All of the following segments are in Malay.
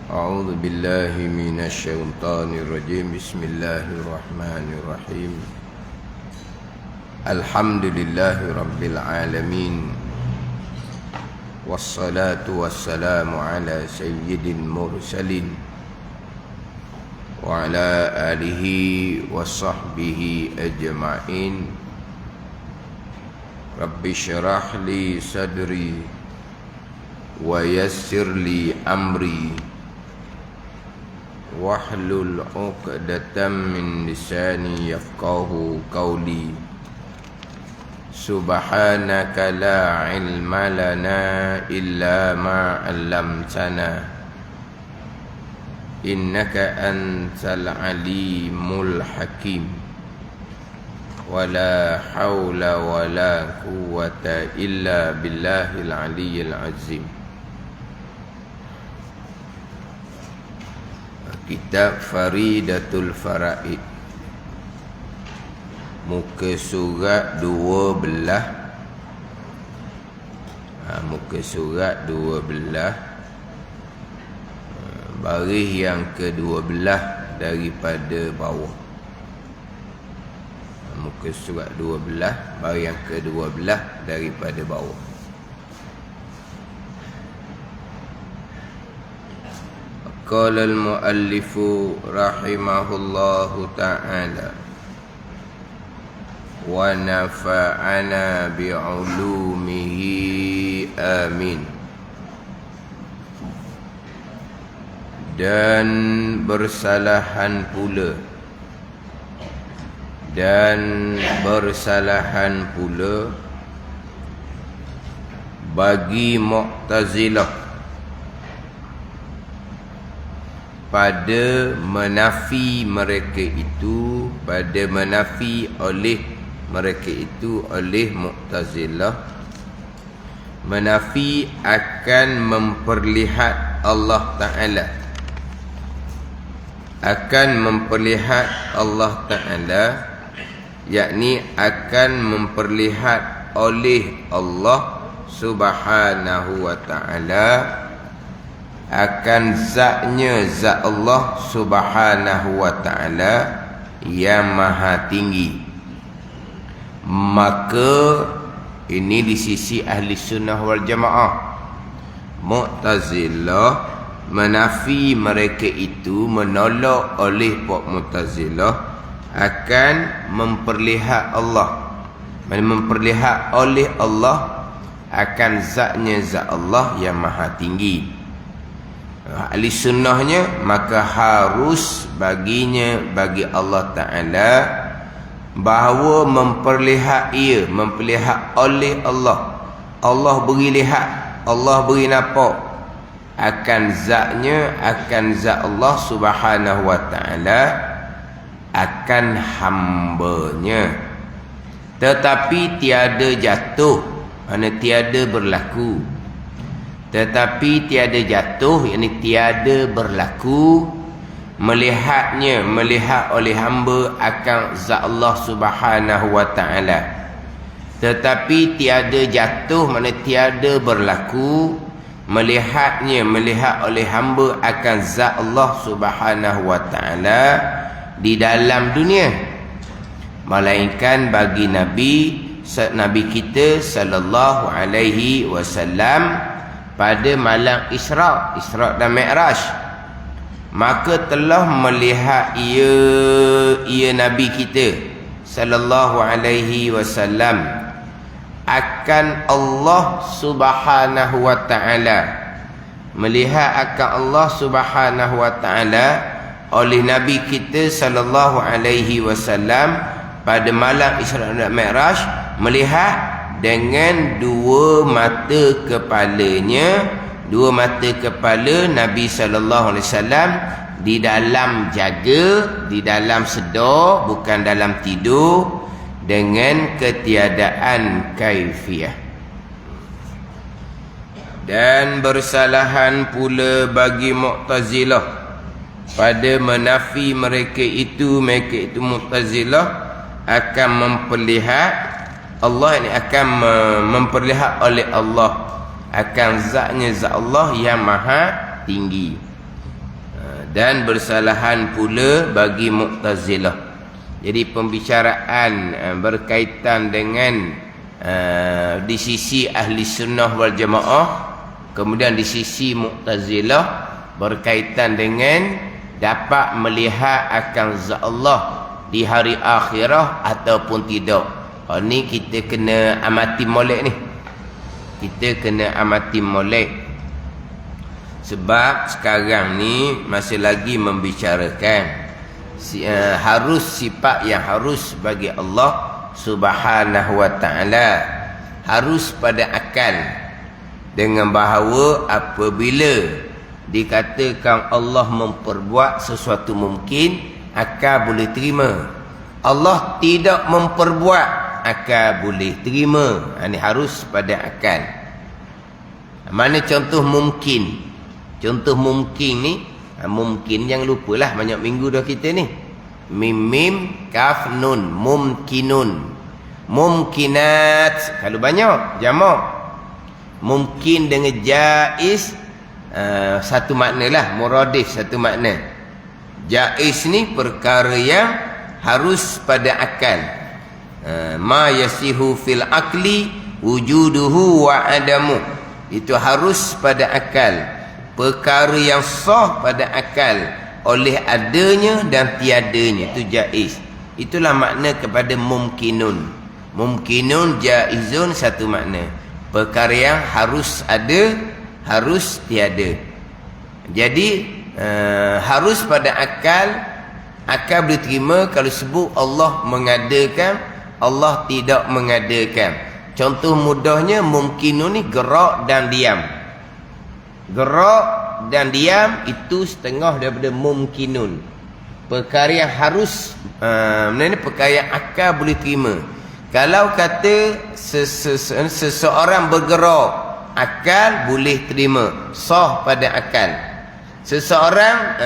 أعوذ بالله من الشيطان الرجيم. بسم الله الرحمن الرحيم. الحمد لله رب العالمين، والصلاة والسلام على سيد المرسلين وعلى آله وصحبه أجمعين. رب اشرح لي صدري ويسر لي أمري wahlul 'uqdatam min lisani yafqahu qawli. Subhanaka la ilma lana illa ma 'allamtana, innaka antal alimul hakim. Wala hawla wala quwwata illa billahil aliyyil azim. Kitab Faridatul Faraid, muka surat 12. Muka surat 12, baris yang ke-12 daripada bawah. Muka surat 12, baris yang ke-12 daripada bawah. Qala al-muallifu rahimahullahu ta'ala wa nafa'ana bi'ulumihi amin. Dan bersalahan pula bagi Mu'tazilah pada menafi oleh mereka itu oleh Mu'tazilah, menafi akan memperlihat Allah Ta'ala, yakni akan memperlihat oleh Allah Subhanahu wa Ta'ala, akan zatnya zat Allah Subhanahu wa Ta'ala yang maha tinggi. Maka ini di sisi ahli sunnah wal jamaah. Mu'tazilah menafi mereka itu, menolak oleh Mu'tazilah akan memperlihat oleh Allah akan zatnya zat Allah yang maha tinggi. Ahli sunnahnya maka harus bagi Allah Ta'ala bahawa memperlihat oleh Allah. Allah beri lihat, Allah beri nampak akan zatnya, akan zat Allah Subhanahu wa Ta'ala, akan hambanya. Tetapi tiada jatuh, maknanya tiada berlaku. Tetapi tiada jatuh, yakni tiada berlaku melihat oleh hamba akan zat Allah Subhanahu wa Ta'ala. Tetapi tiada jatuh, maknanya tiada berlaku melihat oleh hamba akan zat Allah Subhanahu wa Ta'ala di dalam dunia, melainkan bagi Nabi kita sallallahu alaihi wasallam pada malam Isra dan Mi'raj, maka telah melihat ia Nabi kita sallallahu alaihi wasallam akan Allah Subhanahu wa Ta'ala, melihat akan Allah Subhanahu wa Ta'ala oleh Nabi kita sallallahu alaihi wasallam pada malam Isra dan Mi'raj, melihat dengan dua mata kepala Nabi sallallahu alaihi wasallam di dalam jaga, di dalam sedar, bukan dalam tidur, dengan ketiadaan kaifiyah. Dan bersalahan pula bagi Mu'tazilah pada menafi mereka itu Mu'tazilah akan memperlihat Allah, ini akan memperlihat oleh Allah akan zatnya zat Allah yang maha tinggi. dan bersalahan pula bagi Mu'tazilah. Jadi pembicaraan berkaitan dengan di sisi ahli sunnah wal jamaah, kemudian di sisi Mu'tazilah berkaitan dengan dapat melihat akan zat Allah di hari akhirah ataupun tidak. Ni kita kena amati molek ni. Kita kena amati molek. Sebab sekarang ni masih lagi membicarakan harus sifat yang harus bagi Allah Subhanahu wa ta'ala, harus pada akal, dengan bahawa apabila dikatakan Allah memperbuat sesuatu mungkin, akal boleh terima. Allah tidak memperbuat, akal boleh terima. Ini harus pada akal. Mana contoh mungkin? Contoh mungkin ni, mungkin yang lupalah, banyak minggu dah kita ni. Mim kaf nun, mumkinun. Mumkinat, kalau banyak jamak. Mungkin dengan jaiz satu makna lah, muradif satu makna. Jaiz ni perkara yang harus pada akal. Ma yasihu fil akli wujuduhu wa adamu. Itu harus pada akal. Perkara yang sah pada akal oleh adanya dan tiadanya, itu jaiz. Itulah makna kepada mumkinun. Mumkinun, jaizun, satu makna. Perkara yang harus ada, harus tiada. Jadi harus pada akal. Akal boleh terima kalau sebut Allah mengadakan, Allah tidak mengadakan. Contoh mudahnya mumkinun ni gerak dan diam. Gerak dan diam itu setengah daripada mumkinun. Perkara yang harus perkara yang akal boleh terima. Kalau kata seseorang bergerak, akal boleh terima, sah pada akal. Seseorang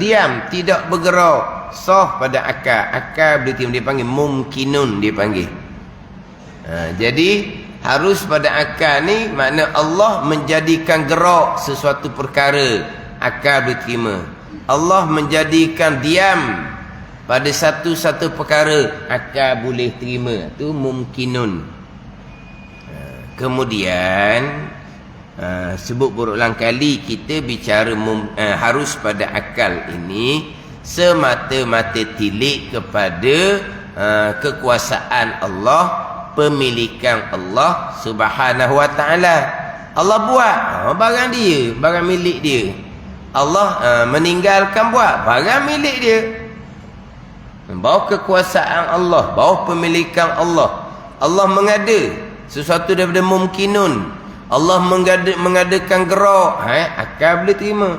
diam, tidak bergerak, sah pada akal, akal boleh terima. Dia panggil mumkinun, dia panggil. Jadi harus pada akal ni makna Allah menjadikan gerak sesuatu perkara, akal boleh terima. Allah menjadikan diam pada satu-satu perkara, akal boleh terima. Itu mumkinun. Kemudian sebut berulang kali kita bicara harus pada akal ini semata-mata tilik kepada kekuasaan Allah, pemilikan Allah Subhanahu wa ta'ala. Allah buat, barang dia, barang milik dia. Allah meninggalkan buat, barang milik dia. Bawa kekuasaan Allah, bawa pemilikan Allah. Allah mengada sesuatu daripada mumkinun. Allah mengadakan gerak, akal boleh terima.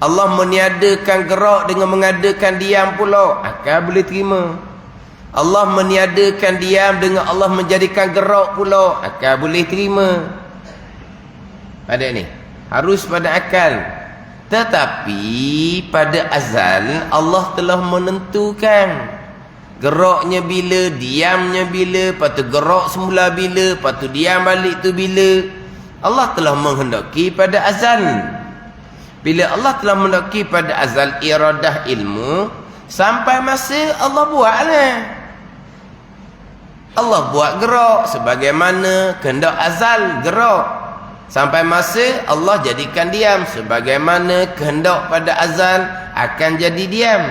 Allah meniadakan gerak dengan mengadakan diam pula, akal boleh terima. Allah meniadakan diam dengan Allah menjadikan gerak pula, akal boleh terima. Pada ni harus pada akal. Tetapi pada azal Allah telah menentukan geraknya bila, diamnya bila, lepas tu gerak semula bila, lepas tu diam balik tu bila. Allah telah menghendaki pada azal. Bila Allah telah menghendaki pada azal iradah ilmu, sampai masa Allah buatlah. Allah buat gerak sebagaimana kehendak azal gerak. Sampai masa Allah jadikan diam sebagaimana kehendak pada azal akan jadi diam.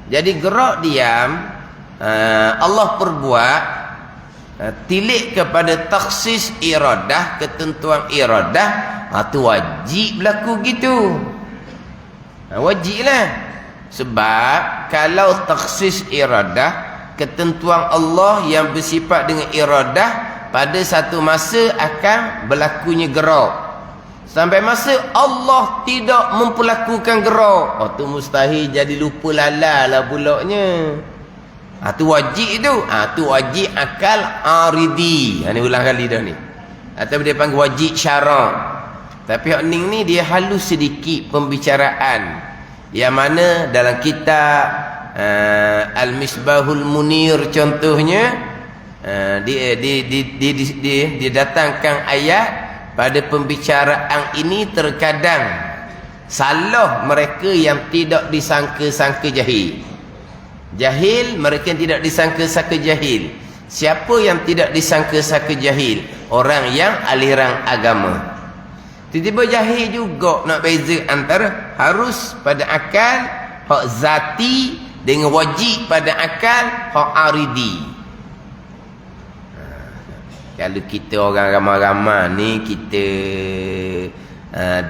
Jadi gerak diam Allah perbuat tilik kepada taksis iradah, ketentuan iradah, itu wajib berlaku gitu. Wajiblah. Sebab kalau taksis iradah, ketentuan Allah yang bersifat dengan iradah, pada satu masa akan berlakunya gerak. Sampai masa Allah tidak memperlakukan gerak, itu mustahil jadi lupa lalalah pulaknya. Itu wajib tu. Itu wajib akal aridi. Ini ulang kali dah ni. Atau dia panggil wajib syarak. Tapi hak ni dia halus sedikit pembicaraan. Yang mana dalam kitab Al-Misbahul Munir contohnya, dia datangkan ayat pada pembicaraan ini. Terkadang Salah mereka yang tidak disangka-sangka jahil. Jahil mereka yang tidak disangka-sangka jahil. Siapa yang tidak disangka-sangka jahil? Orang yang aliran agama. Tiba-tiba jahil juga nak beza antara harus pada akal hak zati dengan wajib pada akal hak aridi. Kalau kita orang ramai-ramai ni, kita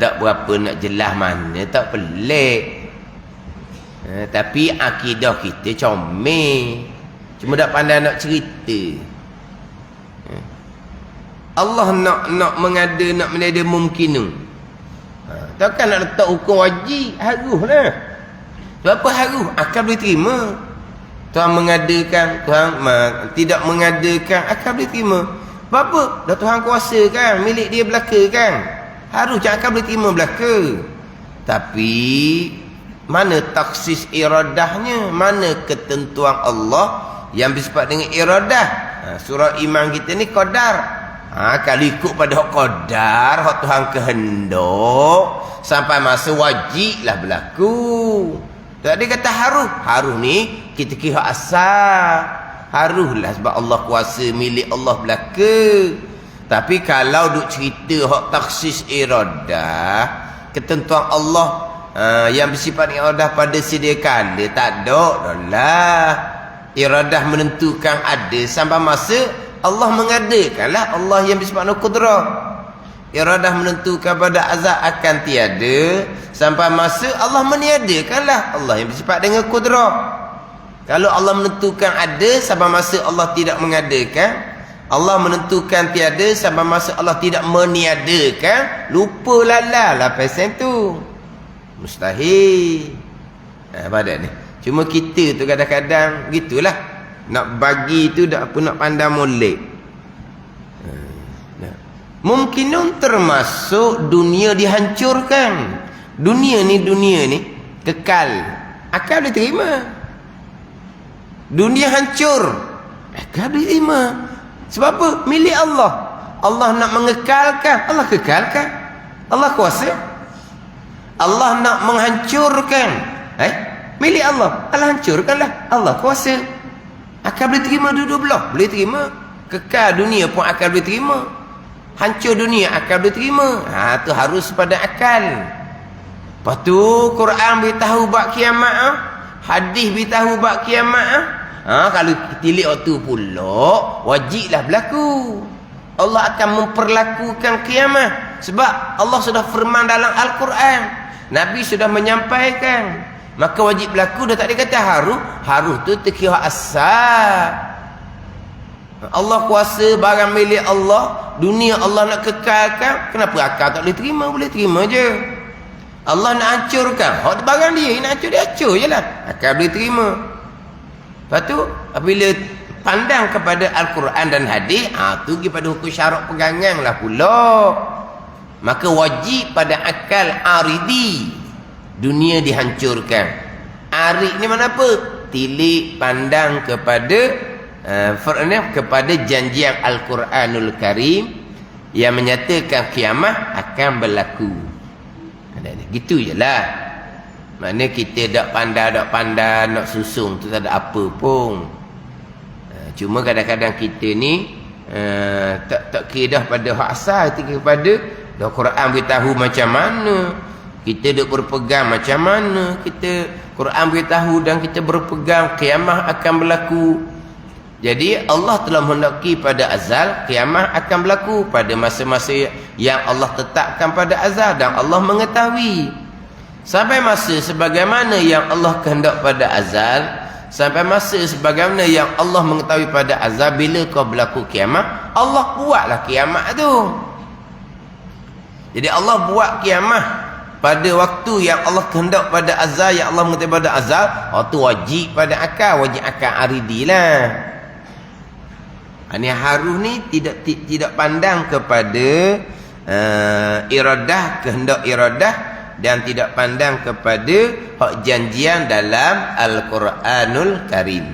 tak berapa nak jelas mana, tak pelik. Tapi akidah kita comel. Cuma tak pandai nak cerita. Allah nak mengada, nak menada mungkinun. Takkan nak letak hukum wajib, haruh lah. Sebab apa haruh? Akal boleh terima. Tuhan mengadakan, Tuhan tidak mengadakan, akal boleh terima. Sebab apa? Dah Tuhan kuasa kan, milik dia belaka kan. Harus akal boleh terima belaka. Tapi mana taksis iradahnya? Mana ketentuan Allah yang bersifat dengan iradah? Surah iman kita ni qadar. Kalau ikut pada hak qadar, hak Tuhan kehendak, sampai masa wajiblah berlaku. Tak ada kata haruh. Haruh ni kita kira asal. Haruhlah sebab Allah kuasa, milik Allah belaka. Tapi kalau duk cerita hak taksis iradah, ketentuan Allah yang bersifat iradah pada sedia kala, tak ada dah. Iradah menentukan ada sampai masa Allah mengadakanlah. Allah yang bersifat qudrah. Iradah menentukan pada azab akan tiada sampai masa Allah meniadakanlah. Allah yang bersifat dengan qudrah. Kalau Allah menentukan ada sampai masa Allah tidak mengadakan, Allah menentukan tiada sampai masa Allah tidak meniadakan, lupa lah pasal tu. Mustahil. Pada ni. Cuma kita tu kadang-kadang gitulah. Nak bagi tu tak apa nak pandang molek. Mungkinun termasuk dunia dihancurkan. Dunia ni kekal. Akal boleh terima. Dunia hancur, akal boleh terima. Sebab apa? Milik Allah. Allah nak mengekalkan, Allah kekalkan. Allah kuasa. Allah nak menghancurkan, milik Allah. Allah hancurkanlah. Allah kuasa. Akal boleh terima dua-dua belah. Boleh terima. Kekal dunia pun akal boleh terima. Hancur dunia akal boleh terima. Tu harus pada akal. Lepas tu Quran beritahu bab kiamat. Hadis beritahu bab kiamat. Kalau tilik waktu pula, wajiblah berlaku. Allah akan memperlakukan kiamat. Sebab Allah sudah firman dalam Al-Quran. Nabi sudah menyampaikan. Maka wajib berlaku. Dah tak ada kata haruh. Haruh tu terkira asal. Allah kuasa, barang milik Allah. Dunia Allah nak kekalkan. Kenapa akal tak boleh terima? Boleh terima je. Allah nak hancurkan. Barang dia nak hancur, dia hancur je lah. Akal boleh terima. Lepas tu, apabila pandang kepada Al-Quran dan hadis, tu pergi pada hukum syarak pegangan lah pula. Maka wajib pada akal aridi. Dunia dihancurkan. Arid ni mana apa? Tilik pandang kepada kepada janjian Al-Quranul Karim yang menyatakan kiamat akan berlaku. Gitu je lah. Maknanya kita tak pandai nak susung tu tak ada apa pun. Cuma kadang-kadang kita ni tak kira dah pada hak asal, kita kepada dah Quran beritahu macam mana, kita duk berpegang macam mana, kita Quran beritahu dan kita berpegang kiamat akan berlaku. Jadi Allah telah menghendaki pada azal kiamat akan berlaku pada masa-masa yang Allah tetapkan pada azal dan Allah mengetahui. Sampai masa sebagaimana yang Allah kehendak pada azal, sampai masa sebagaimana yang Allah mengetahui pada azal, bila kau berlaku kiamat, Allah buatlah kiamat tu. Jadi Allah buat kiamat pada waktu yang Allah kehendak pada azal, yang Allah mengetahui pada azal, tu wajib pada akal, wajib akal aridi lah. Ini haruh ni tidak pandang kepada iradah, kehendak iradah, dan tidak pandang kepada hak janjian dalam Al-Quranul Karim.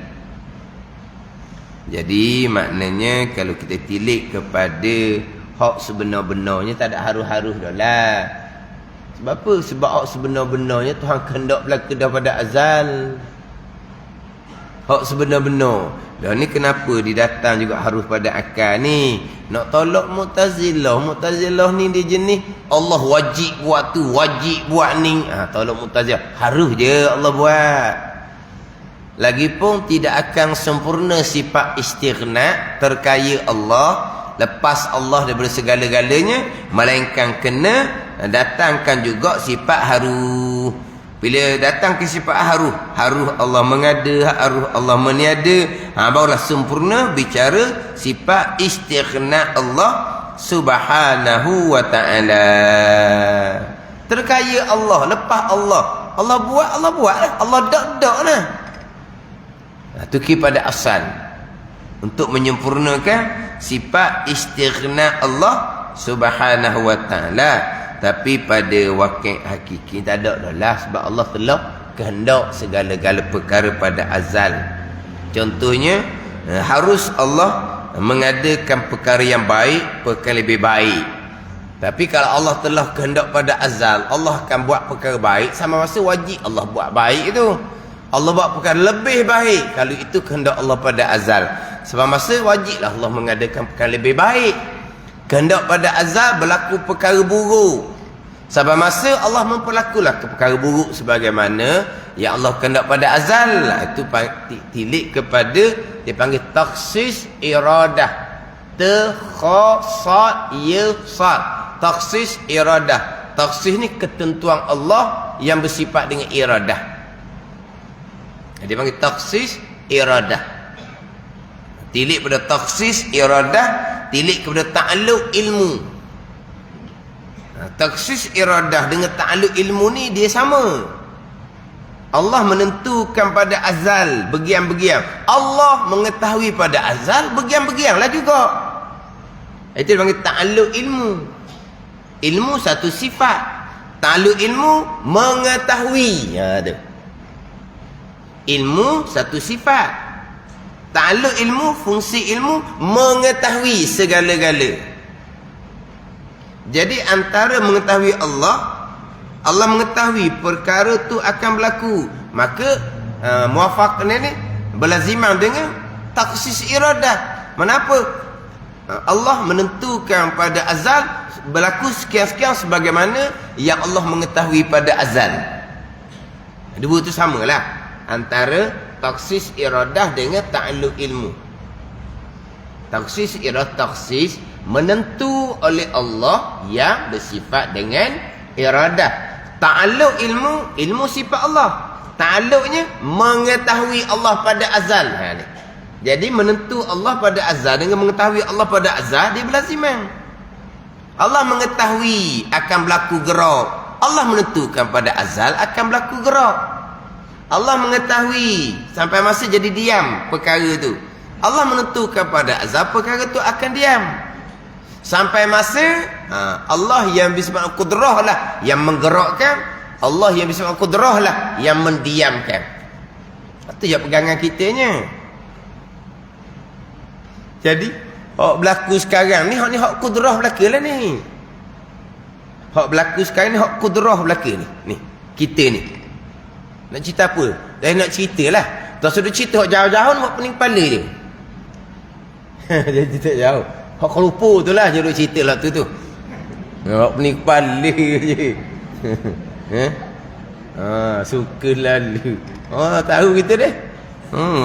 Jadi maknanya kalau kita tilik kepada hak sebenar-benarnya, tak ada haruh-haruh dah lah. Sebab apa? Sebab hak sebenar-benarnya Tuhan kehendak berlaku daripada azal. Hak sebenar-benar. Dan ni kenapa didatang juga harus pada akal ni. Nak tolak Mu'tazilah. Mu'tazilah ni dia jenis Allah wajib buat tu, wajib buat ni. Tolak Mu'tazilah. Harus je Allah buat. Lagipun tidak akan sempurna sifat istighna terkaya Allah lepas Allah daripada segala-galanya, melainkan kena datangkan juga sifat haru. Bila datang ke sifat haru, haru Allah mengada, haru Allah meniada, barulah sempurna bicara sifat istighna Allah subhanahu wa ta'ala. Terkaya Allah, lepas Allah, Allah buat lah, Allah dak lah. Itu kepada asal untuk menyempurnakan sifat istighna Allah subhanahu wa ta'ala. Tapi pada wakil hakiki tak ada dah lah, sebab Allah telah kehendak segala-gala perkara pada azal. Contohnya harus Allah mengadakan perkara yang baik, perkara lebih baik. Tapi kalau Allah telah kehendak pada azal, Allah akan buat perkara baik, sama masa wajib Allah buat baik itu. Allah buat perkara lebih baik kalau itu kehendak Allah pada azal. Sebab masa wajiblah Allah mengadakan perkara lebih baik. Kehendak pada azal berlaku perkara buruk. Sebab masa Allah memperlakulah perkara buruk sebagaimana yang Allah kehendak pada azal. Itu tilik kepada dia panggil takhsis iradah. Takhasat yasat. Takhsis iradah. Takhsis ni ketentuan Allah yang bersifat dengan iradah. Dia panggil takhsis iradah. Tilik pada takhsis iradah, tilik kepada ta'alluq ilmu. Takhsis iradah dengan ta'alluq ilmu ni dia sama. Allah menentukan pada azal begian-begian. Allah mengetahui pada azal begian-begian lah juga. Itu dipanggil ta'alluq ilmu. Ilmu satu sifat. Ta'alluq ilmu mengetahui. Tu. Ilmu satu sifat. Ta'alluq ilmu, fungsi ilmu mengetahui segala-gala. Jadi antara mengetahui Allah, Allah mengetahui perkara tu akan berlaku, maka muwafaqah ni berlaziman dengan takhsis iradah. Kenapa? Allah menentukan pada azal berlaku sekian-sekian sebagaimana yang Allah mengetahui pada azal. Dua tu samalah antara takhsis iradah dengan ta'alluq ilmu. Takhsis iradah, takhsis menentu oleh Allah yang bersifat dengan iradah. Ta'alluq ilmu, ilmu sifat Allah. Ta'alluqnya mengetahui Allah pada azal. Ni. Jadi menentu Allah pada azal dengan mengetahui Allah pada azal dia berlaziman. Allah mengetahui akan berlaku gerak. Allah menentukan pada azal akan berlaku gerak. Allah mengetahui sampai masa jadi diam perkara tu. Allah menentukan pada azal perkara tu akan diam. Sampai masa Allah yang bersifat qudrah lah yang menggerakkan, Allah yang bersifat qudrah lah yang mendiamkan. Itu je pegangan kitanya. Jadi hak berlaku sekarang ni hak qudrah berlaku lah ni. Hak berlaku sekarang ni hak qudrah berlaku ni. Ni kita ni. Nak cerita apa? Dah nak ceritalah. Tak sudah cerita hak jauh-jauh buat pening kepala je. Dia cerita jauh. Hak kelupa tu lah je duk cerita lah tu. Hak pening kepala je. Suka lalu. Tahu kita deh.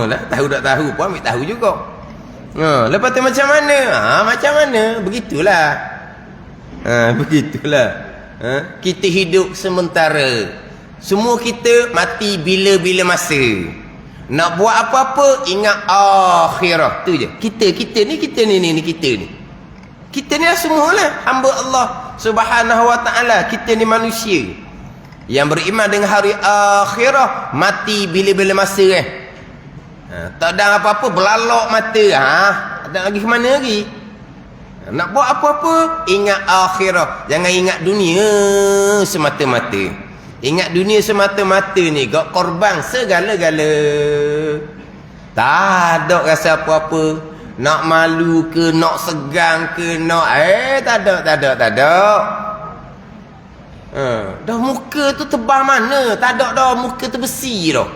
Lah tahu tak tahu pun ambil tahu juga. Lepas tu macam mana? Macam mana? Begitulah. Begitulah. Kita hidup sementara. Semua kita mati bila-bila masa. Nak buat apa-apa ingat akhirah. Tu je. Kita ni kita ni. Kita ni semualah hamba Allah Subhanahu wa ta'ala. Kita ni manusia yang beriman dengan hari akhirah, mati bila-bila masa tak ada apa-apa belalok mata. Ada lagi ke mana lagi? Nak buat apa-apa ingat akhirah. Jangan ingat dunia semata-mata. Ingat dunia semata-mata ni gak korban segala-gala. Tak ada rasa apa-apa. Nak malu ke, nak segang ke, nak tak ada. Dah muka tu tebal mana? Tak ada dah, muka tu besi dah.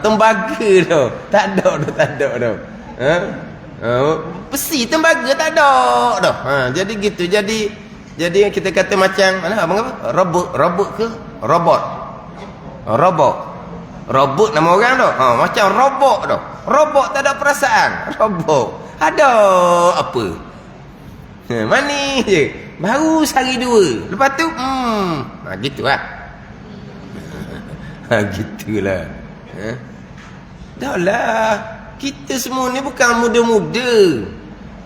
Tembaga dah. Tak ada dah. Besi tembaga tak ada dah. Jadi gitu. Jadi kita kata macam mana abang apa? Robot ke? Robot nama orang dah. Macam robot dah. Robot tak ada perasaan. Robot. Ada apa? Manis je. Baru sehari dua. Lepas tu gitulah. Gitulah. Dah lah. Kita semua ni bukan muda-muda.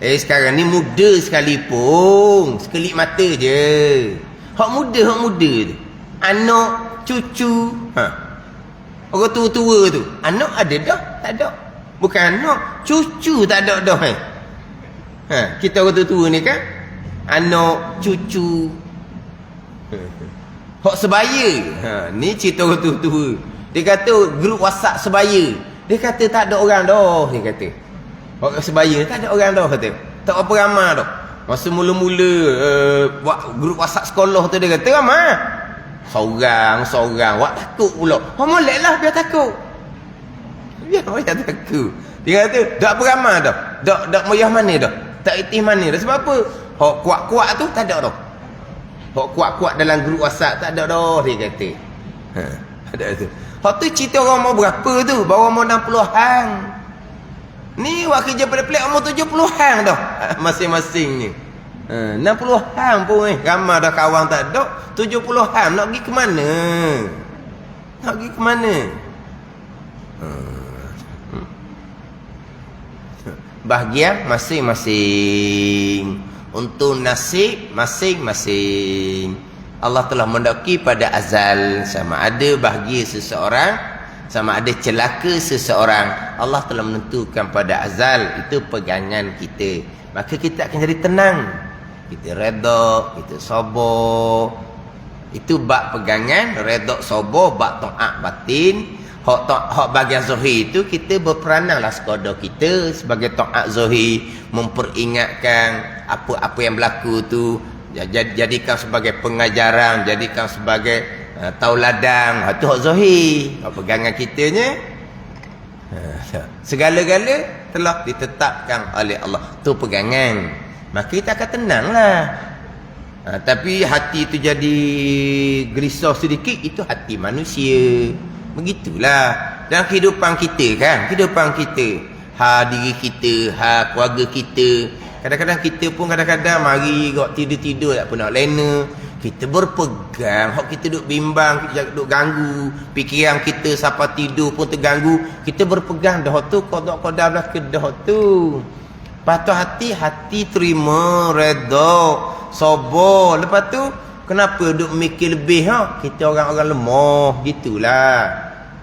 Sekarang ni muda sekalipun. Sekelip mata je. Hak muda tu. Anak, cucu. Orang tua-tua tu. Anak ada dah? Tak ada. Bukan anak. Cucu tak ada dah. Kita orang tua-tua ni kan. Anak, cucu. Hak sebaya. Ni cerita orang tua-tua. Dia kata grup WhatsApp sebaya. Dia kata tak ada orang dah. Dia kata. Hak sebaya tak ada orang dah kata. Tak apa ramai dah. Masa mula-mula grup WhatsApp sekolah tu dia kata ramai. Seorang. Wak takut pula. Molek lah biar takut. Biar takut. Dia kata tak apa ramai dah. Tak moyah mana dah. Tak itih mana dah. Sebab apa? Hak kuat-kuat tu tak ada dah. Hak kuat-kuat dalam grup WhatsApp tak ada dah dia kata. Ada tu. Hak tu cerita orang mau berapa tu? Baru mau 60-an. Ni buat kerja pelik-pelik umur 70-an dah. Masing-masing ni. 60-an pun ramai dah kawan tak ada. 70-an nak pergi ke mana? Nak pergi ke mana? Bahagian masing-masing. Untuk nasib masing-masing. Allah telah mendaki pada azal. Sama ada bahagia seseorang, sama ada celaka seseorang, Allah telah menentukan pada azal. Itu pegangan kita. Maka kita akan jadi tenang. Kita redha, kita sabar. Itu bab pegangan, redha sabar, bab taat batin. Hak bahagian zahir itu kita berperananlah sekadar kita sebagai taat zahir, memperingatkan apa-apa yang berlaku tu, jadikan sebagai pengajaran, jadikan sebagai tauladan. Itu hak zahir. Hak pegangan kitanya segala-gala telah ditetapkan oleh Allah. Tu pegangan. Maka kita akan tenanglah. Tapi hati tu jadi gerisau sedikit, itu hati manusia. Begitulah dalam kehidupan kita kan. Kehidupan kita, diri kita, keluarga kita. Kadang-kadang kita pun mari kau tidur-tidur tak pernah lena. Kita berpegang, hak kita duk bimbang, kita duk ganggu fikiran kita sampai tidur pun terganggu. Kita berpegang dah tu, qada belah kedah tu. Patut hati terima, redha, sabar. Lepas tu kenapa duk mikir lebih Kita orang-orang lemah gitulah.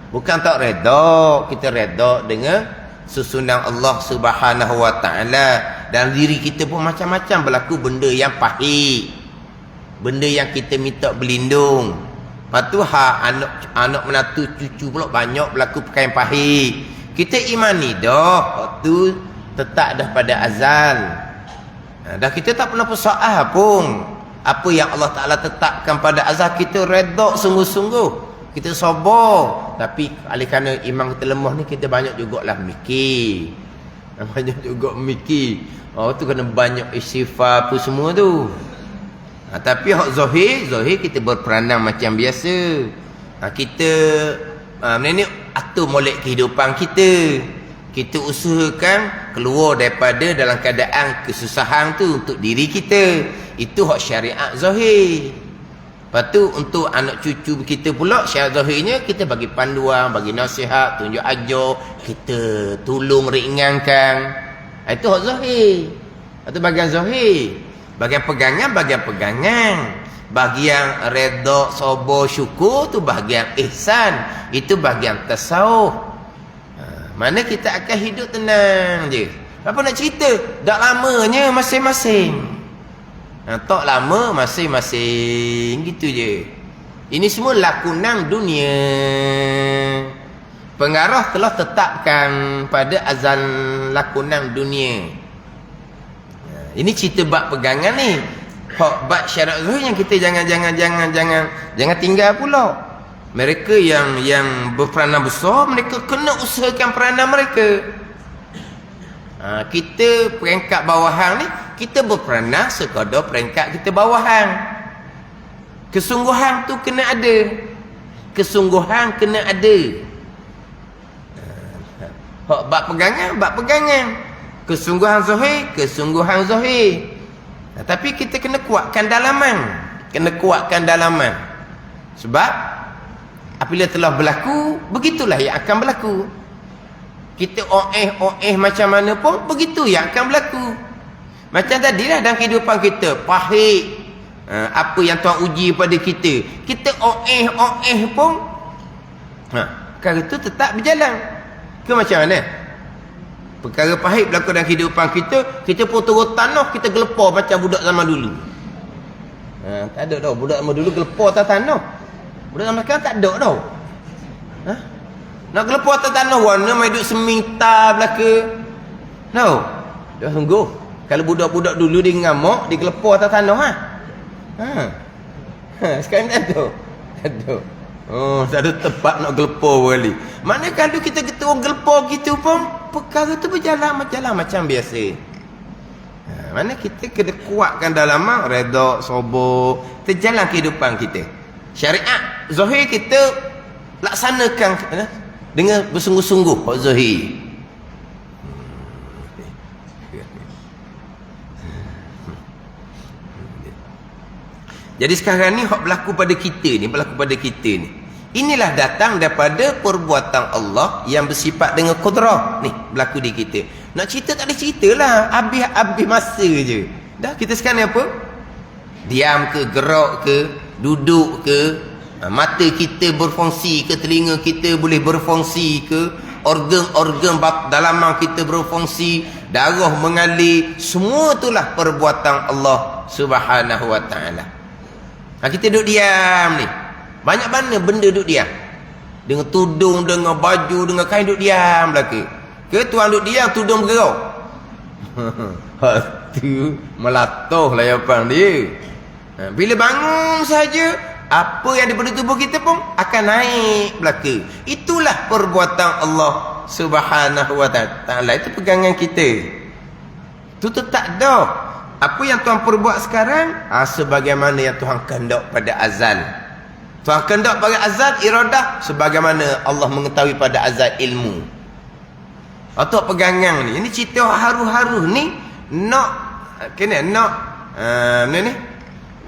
Bukan tak redha, kita redha dengan susunan Allah Subhanahu Wa Taala. Dan diri kita pun macam-macam berlaku benda yang pahit. Benda yang kita minta berlindung. Lepas tu anak menantu cucu pula banyak berlaku perkara yang pahit. Kita imani dah. Lepas tu tetap dah pada azal. Dah kita tak pernah persoal pun. Apa yang Allah Ta'ala tetapkan pada azal, kita redha sungguh-sungguh. Kita sabar. Tapi oleh kerana iman kita lemah ni, kita banyak jugalah mikir. Banyak juga mikir. Tu kena banyak istighfar apa semua tu. Tapi hak zahir kita berperanan macam biasa. Kita ni atur molek kehidupan kita. Kita usahakan keluar daripada dalam keadaan kesusahan tu untuk diri kita. Itu hak syariat zahir. Lepas tu untuk anak cucu kita pula, syariat zahirnya kita bagi panduan, bagi nasihat, tunjuk ajar, kita tolong ringankan. Itu hak zahir. Itu bahagian zahir. Bahagian pegangan. Bahagian redha, sabar, syukur tu bahagian ihsan. Itu bahagian tasawuf. Mana kita akan hidup tenang je. Apa nak cerita? Tak lamanya masing-masing. Tak lama masing-masing. Gitu je. Ini semua lakonan dunia. Pengarah telah tetapkan pada azal lakonan dunia. Ini cerita bab pegangan ni. hak bab syarat zahir yang kita jangan tinggal pula. Mereka yang berperanan besar, mereka kena usahakan peranan mereka. Kita peringkat bawahan ni, kita berperanan sekadar peringkat kita bawahan. Kesungguhan tu kena ada. Kesungguhan kena ada. Hak bab pegangan. Kesungguhan zahir. Tapi kita kena kuatkan dalaman. Sebab apabila telah berlaku, begitulah yang akan berlaku. Kita oeh macam mana pun, begitu yang akan berlaku. Macam tadilah dalam kehidupan kita, pahit apa yang Tuhan uji pada kita, kita oeh pun perkara itu tetap berjalan. Ke macam mana? Perkara pahit berlaku dalam kehidupan kita, kita pun turun tanah, kita gelepar macam budak zaman dulu. Tak ada tau, budak zaman dulu gelepar atas tanah. Budak zaman sekarang tak ada tau. Nak gelepar atas tanah, warna main duduk seminta belaka. No, dah sungguh. Kalau budak-budak dulu dia ngamuk, dia gelepar atas tanah sekarang tak ada. Tak ada tempat nak gelepar kali. Mana kalau kita orang gelepar gitu pun, perkara tu berjalan macam biasa. Mana kita kena kuatkan dalam redha, sabar, terjalan kehidupan kita. Syariat zahir kita laksanakan dengan bersungguh-sungguh hak zahir. Jadi sekarang ni hak berlaku pada kita ni. Inilah datang daripada perbuatan Allah yang bersifat dengan kudrah. Ni berlaku di kita. Nak cerita tak ada ceritalah, habis masa je. Dah kita sekarang ni apa? Diam ke, gerak ke, duduk ke, mata kita berfungsi ke, telinga kita boleh berfungsi ke, organ-organ dalaman kita berfungsi, darah mengalir, semua itulah perbuatan Allah Subhanahu wa taala. Kita duduk diam ni. Banyak mana benda duduk diam. Dengan tudung, dengan baju, dengan kain duduk diam belaka. Ke tuan duduk diam, tudung bergerak. Itu melatuh layapan dia. Bila bangun saja, apa yang ada pada tubuh kita pun akan naik belaka. Itulah perbuatan Allah Subhanahu wa taala. Itu pegangan kita. Itu tetap dah. Apa yang Tuhan perbuat sekarang, sebagaimana yang Tuhan kehendak pada azal. Tuhan kehendak pada azal iradah, sebagaimana Allah mengetahui pada azal ilmu. Atau pegangan ni. Ini cerita haru-haru ni nak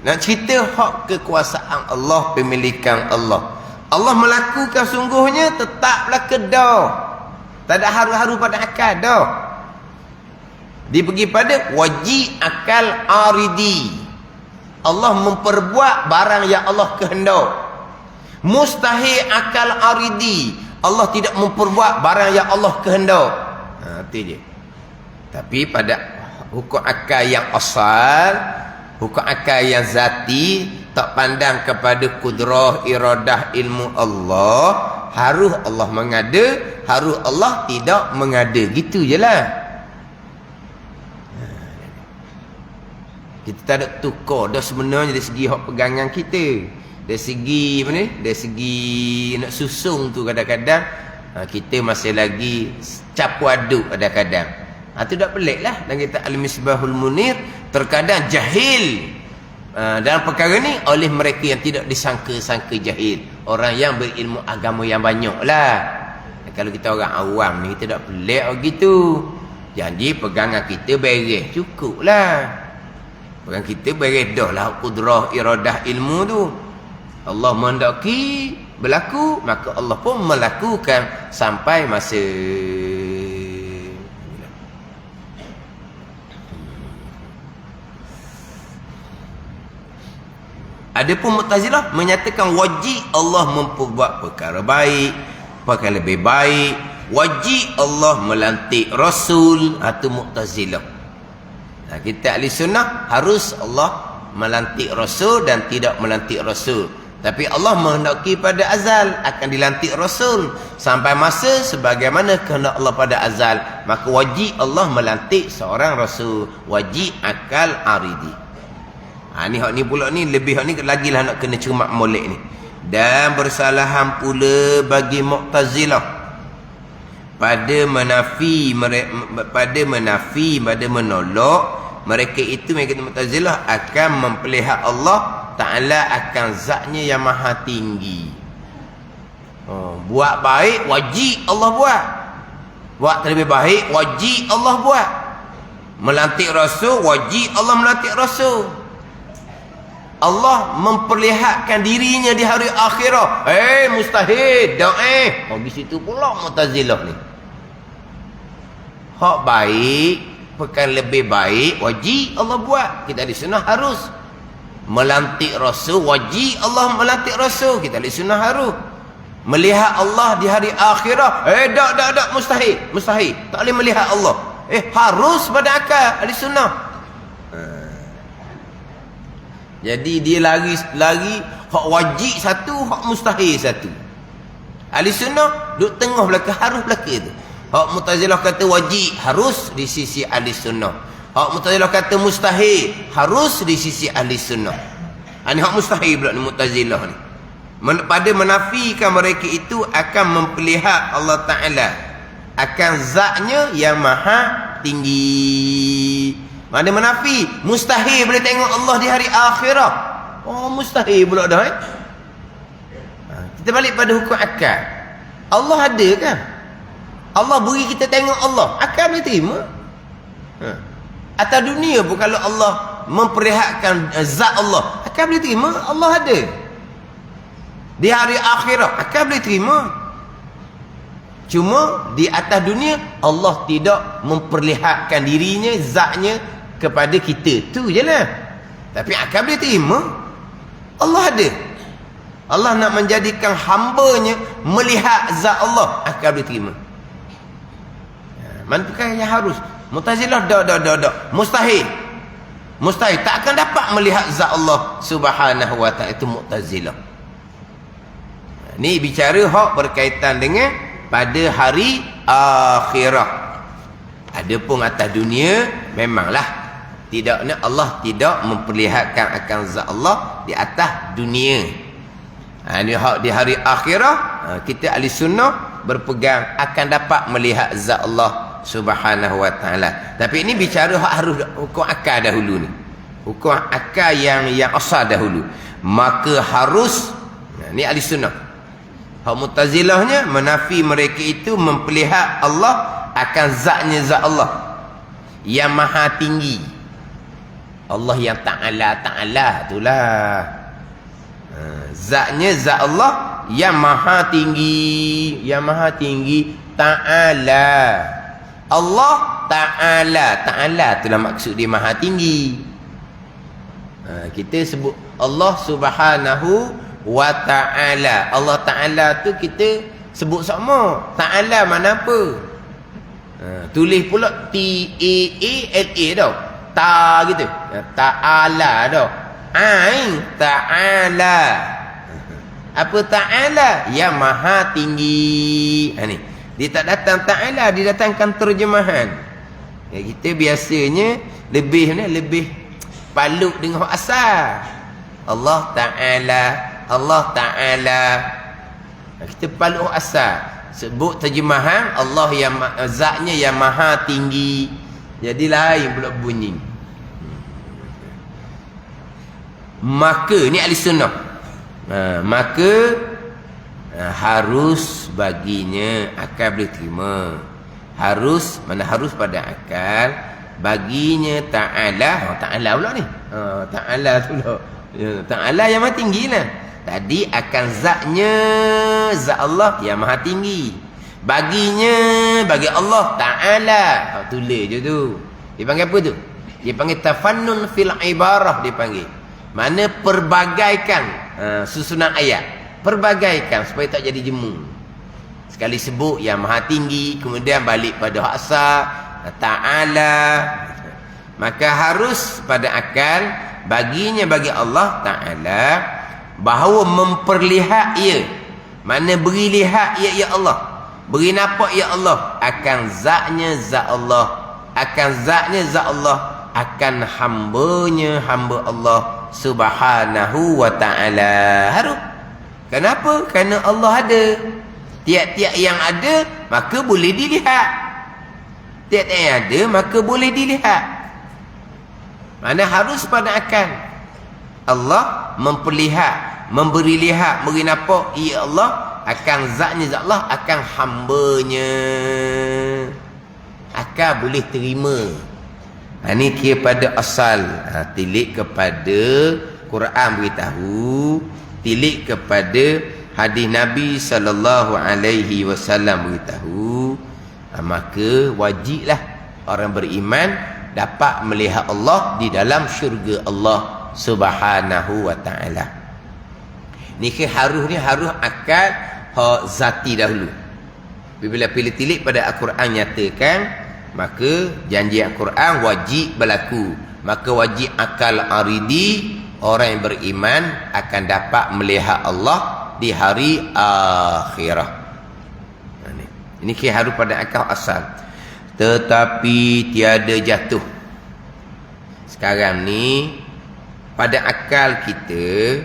nak cerita hak kekuasaan Allah, pemilikan Allah. Allah melakukan sungguhnya, tetaplah kedah. Tak ada haru-haru pada akal dah. Dia pergi pada wajib akal aridi. Allah memperbuat barang yang Allah kehendak. Mustahil akal aridi. Allah tidak memperbuat barang yang Allah kehendak. Itu je. Tapi pada hukum akal yang asal, hukum akal yang zati, tak pandang kepada kudrah, iradah, ilmu Allah, harus Allah mengada, harus Allah tidak mengada. Gitu je lah. Kita tak ada tukar dah sebenarnya dari segi hak pegangan kita. Dari segi apa ni? Dari segi nak susung tu kadang-kadang kita masih lagi capu aduk kadang-kadang. Itu tak pelik lah. Dan kita Al-Misbahul Munir terkadang jahil dalam perkara ni oleh mereka yang tidak disangka-sangka jahil. Orang yang berilmu agama yang banyak lah. Kalau kita orang awam ni, kita tak pelik begitu. Janji pegangan kita beres, cukup lah. Pegangan kita beres dah lah kudrah, iradah, ilmu tu. Allah menghendaki berlaku, maka Allah pun melakukan sampai masa. Adapun Mu'tazilah menyatakan wajib Allah memperbuat perkara baik, perkara lebih baik, wajib Allah melantik Rasul. Itu Mu'tazilah. Kita ahli sunnah harus Allah melantik Rasul dan tidak melantik Rasul. Tapi Allah menghendaki pada azal akan dilantik Rasul sampai masa sebagaimana kehendak Allah pada azal. Maka wajib Allah melantik seorang Rasul. Wajib akal aridi. Ni hak ni pula ni lebih hak ni lagilah nak kena cermat molek ni. Dan bersalahan pula bagi Mu'tazilah pada menolak mereka itu, mereka Mu'tazilah akan mempelihara Allah Ta'ala akan zatnya yang maha tinggi. Buat baik wajib Allah buat terlebih baik wajib Allah buat. Melantik rasul wajib Allah melantik rasul. Allah memperlihatkan dirinya di hari akhirat. Mustahil dak di situ pula Mu'tazilah ni. Hak baik, perkara lebih baik wajib Allah buat. Kita di sunnah harus melantik rasul wajib Allah melantik rasul. Kita di sunnah harus melihat Allah di hari akhirat. Tak mustahil. Tak boleh melihat Allah. Harus pada akal ahli sunnah. Jadi dia lari hak wajib satu, hak mustahil satu. Ahli sunnah duduk tengah belakang, harus belakang tu. Hak Mu'tazilah kata wajib, harus di sisi ahli sunnah. Hak Mu'tazilah kata mustahil, harus di sisi ahli sunnah. Ini hak mustahil pula ni Mu'tazilah ni. Pada menafikan mereka itu akan mempelihara Allah Ta'ala akan zatnya yang maha tinggi. Mana menafi mustahil boleh tengok Allah di hari akhirat. Mustahil pula dah Kita balik pada hukum akal. Allah ada kan? Allah beri kita tengok Allah, akal boleh terima? Atas dunia pun kalau Allah memperlihatkan zat Allah, akal boleh terima? Allah ada. Di hari akhirat akal boleh terima. Cuma di atas dunia Allah tidak memperlihatkan dirinya, zatnya kepada kita. Tu je lah. Tapi akal boleh terima. Allah ada. Allah nak menjadikan hambanya melihat zat Allah, akal boleh terima. Mana perkara yang harus? Mu'tazilah dak. Mustahil. Tak akan dapat melihat zat Allah Subhanahu wa ta'ala. Itu Mu'tazilah. Ni bicara hak berkaitan dengan pada hari akhirat. Adapun atas dunia memanglah tidaknya Allah tidak memperlihatkan akan zat Allah di atas dunia. Ini hak di hari akhirat kita ahli sunnah berpegang akan dapat melihat zat Allah Subhanahu wa ta'ala. Tapi ini bicara hak harus hukum akal dahulu ni. Hukum akal yang asal dahulu. Maka harus ni ahli sunnah. Hak Mu'tazilahnya menafi mereka itu mempelihara Allah akan zatnya zat Allah yang maha tinggi. Allah yang ta'ala itulah. Zatnya zat Allah yang maha tinggi. Yang maha tinggi ta'ala. Allah ta'ala itulah maksud dia maha tinggi. Kita sebut Allah Subhanahu wa ta'ala. Allah ta'ala tu kita sebut sama. Ta'ala mana apa? Tulis pula T-A-A-L-A tau. Ta gitu. Ta'ala tau. Ain ta'ala. Apa ta'ala? Yang maha tinggi. Ni. Dia tak datang ta'ala, dia datangkan terjemahan. Kita biasanya lebih paluk dengan asal. Allah Ta'ala. Kita paluk asal. Sebut terjemahan Allah yang zatnya yang maha tinggi. Jadi lain pula bunyi. Maka ni ahli sunnah. Maka harus baginya akal boleh terima. Harus pada akal baginya ta'ala. Ta'ala pula ni. Ta'ala tu pula. Ta'ala yang maha tinggi lah. Tadi akan zatnya zat Allah yang maha tinggi. Baginya bagi Allah Ta'ala. Tulis je tu. Dia panggil apa tu? Dia panggil tafannun fil ibarah. Dia panggil mana perbagaikan susunan ayat. Perbagaikan supaya tak jadi jemu. Sekali sebut yang maha tinggi, kemudian balik pada hak asal Ta'ala. Maka harus pada akal baginya bagi Allah Ta'ala bahawa memperlihat ia. Mana beri lihat ia ya Allah. Beri nampak ya Allah akan zatnya zat Allah. Akan zatnya zat Allah akan hamba Allah Subhanahu wa ta'ala. Harus. Kenapa? Kerana Allah ada. Tiap-tiap yang ada maka boleh dilihat. Tiap-tiap yang ada maka boleh dilihat. Mana harus pada akal. Allah memperlihat, memberi lihat, memberi nampak, ya Allah akan zatnya zat Allah, akan hambanya. Akal boleh terima. Ini kira pada asal. Tilik kepada Quran beritahu, tilik kepada hadis Nabi sallallahu alaihi wasallam beritahu, maka wajiblah orang beriman dapat melihat Allah di dalam syurga Allah Subhanahu wa ta'ala. Ni harus akal zati dahulu. Bila pilih tilik pada Al-Quran nyatakan, maka janji Al-Quran wajib berlaku. Maka wajib akal aridi, orang yang beriman akan dapat melihat Allah di hari akhirah. Ini harus pada akal asal. Tetapi tiada jatuh. Sekarang ni pada akal kita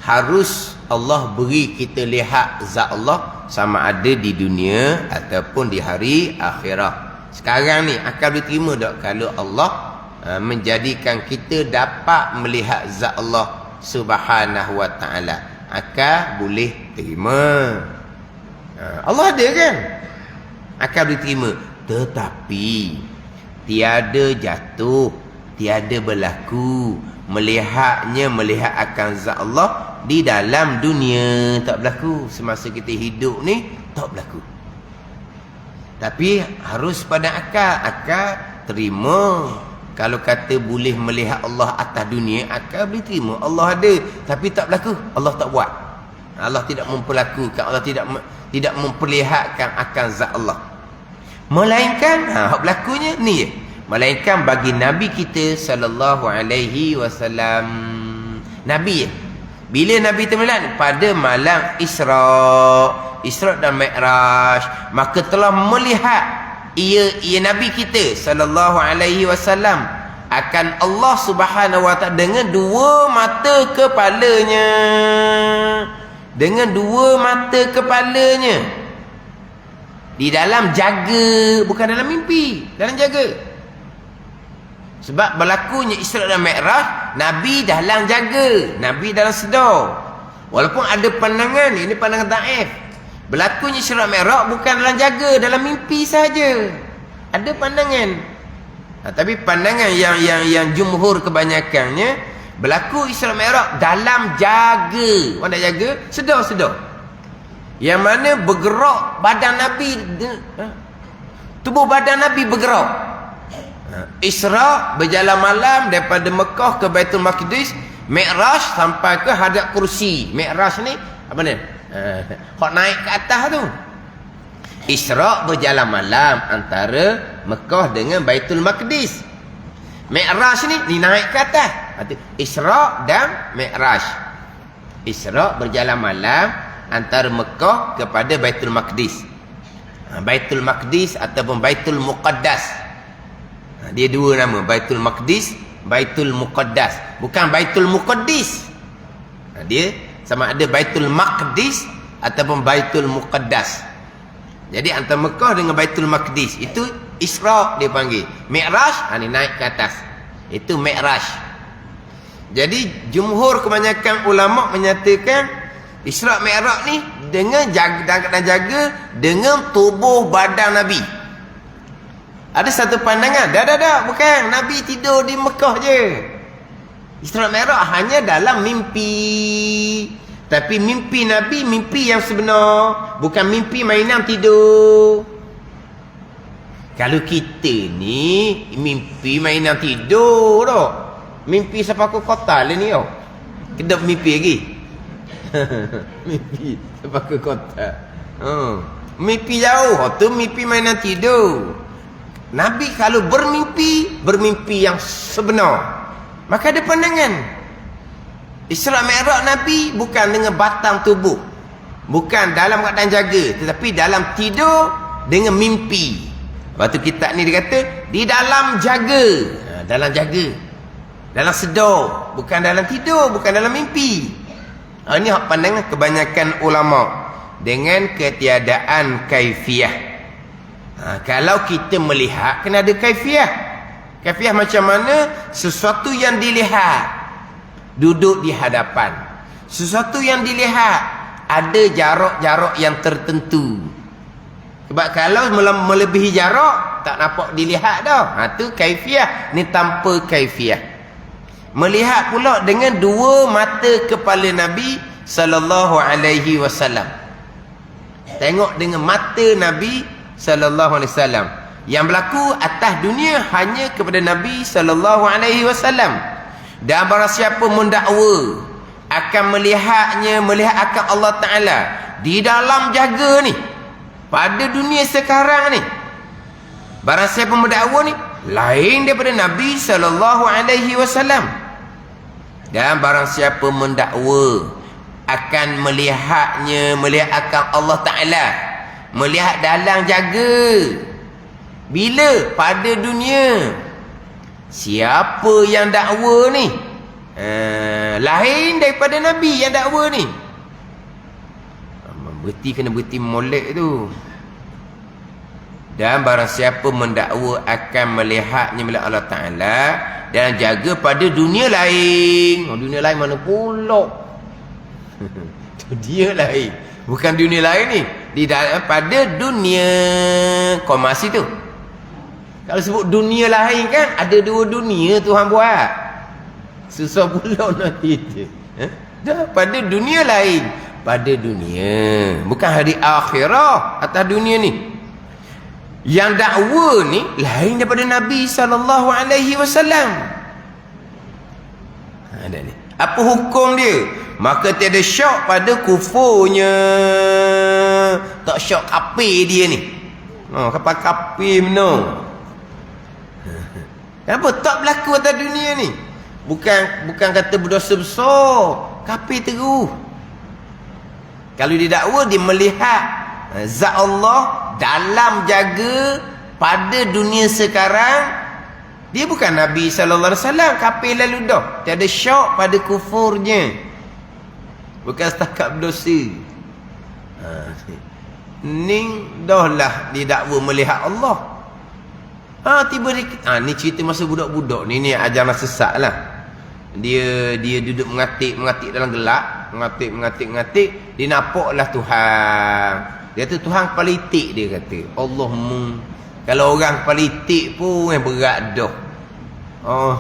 harus Allah beri kita lihat zat Allah sama ada di dunia ataupun di hari akhirah. Sekarang ni akal boleh terima tak kalau Allah menjadikan kita dapat melihat zat Allah Subhanahu wa ta'ala? Akal boleh terima. Allah ada kan? Akal boleh terima. Tetapi tiada jatuh, tiada berlaku melihatnya, melihat akan zat Allah di dalam dunia. Tak berlaku. Semasa kita hidup ni tak berlaku. Tapi harus pada akal. Akal terima. Kalau kata boleh melihat Allah atas dunia, akal boleh terima. Allah ada, tapi tak berlaku. Allah tak buat. Allah tidak memperlakukan, Allah tidak memperlihatkan akan zat Allah. Melainkan berlakunya ni je. Melainkan bagi Nabi kita sallallahu alaihi wasallam. Nabi bila Nabi telah pada malam Isra dan Mi'raj, maka telah melihat ia Nabi kita sallallahu alaihi wasallam akan Allah Subhanahu wa ta'ala dengan dua mata kepalanya. Dengan dua mata kepalanya. Di dalam jaga, bukan dalam mimpi, dalam jaga. Sebab berlakunya Isra dan Mi'raj, Nabi dalam jaga, Nabi dalam sedar. Walaupun ada pandangan, ini pandangan dhaif. Berlakunya Isra dan Mi'raj bukan dalam jaga, dalam mimpi saja. Ada pandangan. Tapi pandangan yang jumhur kebanyakannya, berlaku Isra dan Mi'raj dalam jaga. Orang nak jaga, sedar. Yang mana bergerak badan Nabi, tubuh badan Nabi bergerak. Isra berjalan malam daripada Mekah ke Baitul Maqdis. Mi'raj sampai ke hadap kursi. Mi'raj ni apa ni? Hak naik ke atas tu. Isra berjalan malam antara Mekah dengan Baitul Maqdis. Mi'raj ni naik ke atas. Isra dan Mi'raj. Isra berjalan malam antara Mekah kepada Baitul Maqdis. Baitul Maqdis ataupun Baitul Muqaddas. Dia dua nama, Baitul Maqdis, Baitul Muqaddas. Bukan Baitul Muqaddis. Dia sama ada Baitul Maqdis ataupun Baitul Muqaddas. Jadi antara Mekah dengan Baitul Maqdis itu Isra dia panggil. Mi'raj ni naik ke atas. Itu Mi'raj. Jadi jumhur kebanyakan ulama menyatakan Isra Mi'raj ni dengan jaga dengan tubuh badan Nabi. Ada satu pandangan, dah, bukan. Nabi tidur di Mekah je. Isra Mi'raj hanya dalam mimpi. Tapi mimpi Nabi, mimpi yang sebenar. Bukan mimpi mainan tidur. Kalau kita ni, mimpi mainan tidur tau. Mimpi sepaku kota lah ni tau. Kedap mimpi lagi. Mimpi sampai ke kota. Mimpi jauh tu mimpi mainan tidur. Nabi kalau bermimpi yang sebenar, maka ada pandangan. Isra Mi'raj Nabi bukan dengan batang tubuh, bukan dalam keadaan jaga, tetapi dalam tidur dengan mimpi. Lepas tu kitab ni dia kata di dalam jaga. Dalam jaga, dalam sedar, bukan dalam tidur, bukan dalam mimpi. Ini hak pandangan kebanyakan ulama dengan ketiadaan kaifiah. Kalau kita melihat, kena ada kaifiah. Kaifiah macam mana? Sesuatu yang dilihat duduk di hadapan, sesuatu yang dilihat ada jarak-jarak yang tertentu. Sebab kalau melebihi jarak, tak nampak dilihat dah. Itu kaifiah. Ni tanpa kaifiah. Melihat pula dengan dua mata kepala Nabi sallallahu alaihi wasallam. Tengok dengan mata Nabi sallallahu alaihi wasallam. Yang berlaku atas dunia hanya kepada Nabi sallallahu alaihi wasallam. Dan barang siapa mendakwa akan melihatnya, melihat akan Allah Ta'ala di dalam jaga ni, pada dunia sekarang ni, barang siapa mendakwa ni lain daripada Nabi sallallahu alaihi wasallam. Dan barang siapa mendakwa akan melihatnya, melihat akan Allah Ta'ala, melihat dalam jaga, bila? Pada dunia. Siapa yang dakwa ni? Lain daripada Nabi yang dakwa ni. Berhenti, kena berhenti molek tu. Dan barang siapa mendakwa akan melihatnya, melihat Allah Ta'ala dan jaga pada dunia lain. Dunia lain mana pula? Dunia lain, bukan dunia lain ni. Pada dunia komasi tu. Kalau sebut dunia lain kan, ada dua dunia Tuhan buat. Susah pula nanti tu. Pada dunia lain, pada dunia, bukan hari akhirah, atas dunia ni. Yang dakwa ni lain daripada Nabi sallallahu alaihi wasallam. Ada ni. Apa hukum dia? Maka tiada syak pada kufurnya. Tak syak kafir dia ni. Kapal kafir benar. Kenapa tak berlaku atas dunia ni? Bukan kata berdosa besar, kafir terus. Kalau didakwa, dia melihat zat Allah dalam jaga pada dunia sekarang, dia bukan Nabi sallallahu alaihi wasallam, kafir lalu dah. Tiada syak pada kufurnya. Bukan setakat berdosa. Ni dah lah didakwa melihat Allah. Tiba dia, ni cerita masa budak-budak ni ajaran sesat lah. Dia duduk mengatik dalam gelap, mengatik, dia nampaklah Tuhan. Dia kata Tuhan kepala itik, dia kata. Allahumma, kalau orang kepala itik pun yang berat dah.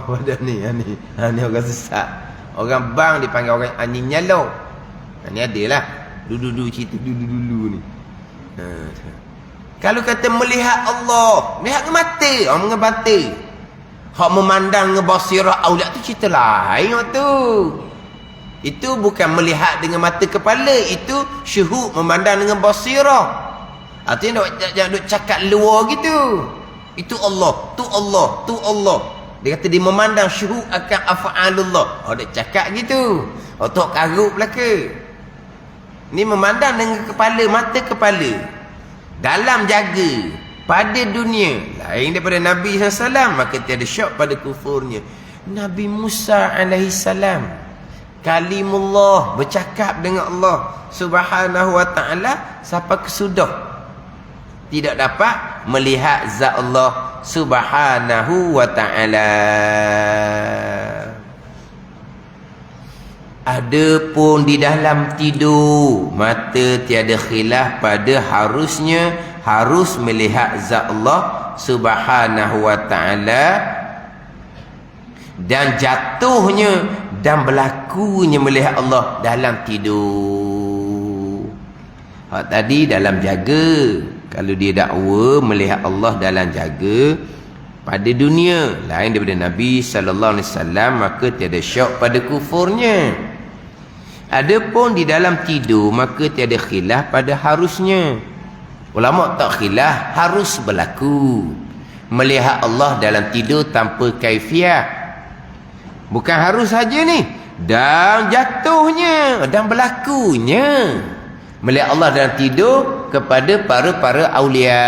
Pada ni orang sesat. Orang bang dipanggil orang angin nyalok. Ni adalah dulu cerita dulu ni. Kalau kata melihat Allah, melihat dengan mata, orang mengebata. Hak memandang dengan basirah auliya tu cerita lain waktu. Itu bukan melihat dengan mata kepala, itu syuhud, memandang dengan basirah. Artinya jangan duk cakap luar gitu. Itu Allah, tu Allah, tu Allah. Dia kata dia memandang syuhud akan af'alullah. Dia cakap gitu. Tu karut belaka. Ni memandang dengan kepala, mata kepala. Dalam jaga pada dunia lain daripada Nabi SAW, maka tiada syak pada kufurnya. Nabi Musa alaihissalam, kalimullah, bercakap dengan Allah subhanahu wa ta'ala, sampai kesudah tidak dapat melihat zat Allah subhanahu wa ta'ala. Adapun di dalam tidur, mata tiada khilaf pada harus melihat zat Allah subhanahu wa ta'ala, dan jatuhnya dan berlakunya melihat Allah dalam tidur. Tadi dalam jaga. Kalau dia dakwa melihat Allah dalam jaga pada dunia lain daripada Nabi sallallahu alaihi wasallam, maka tiada syak pada kufurnya. Adapun di dalam tidur, maka tiada khilaf pada harusnya. Ulama tak khilaf, harus berlaku melihat Allah dalam tidur tanpa kaifiah. Bukan harus saja ni, dan jatuhnya dan berlakunya melihat Allah dalam tidur kepada para aulia.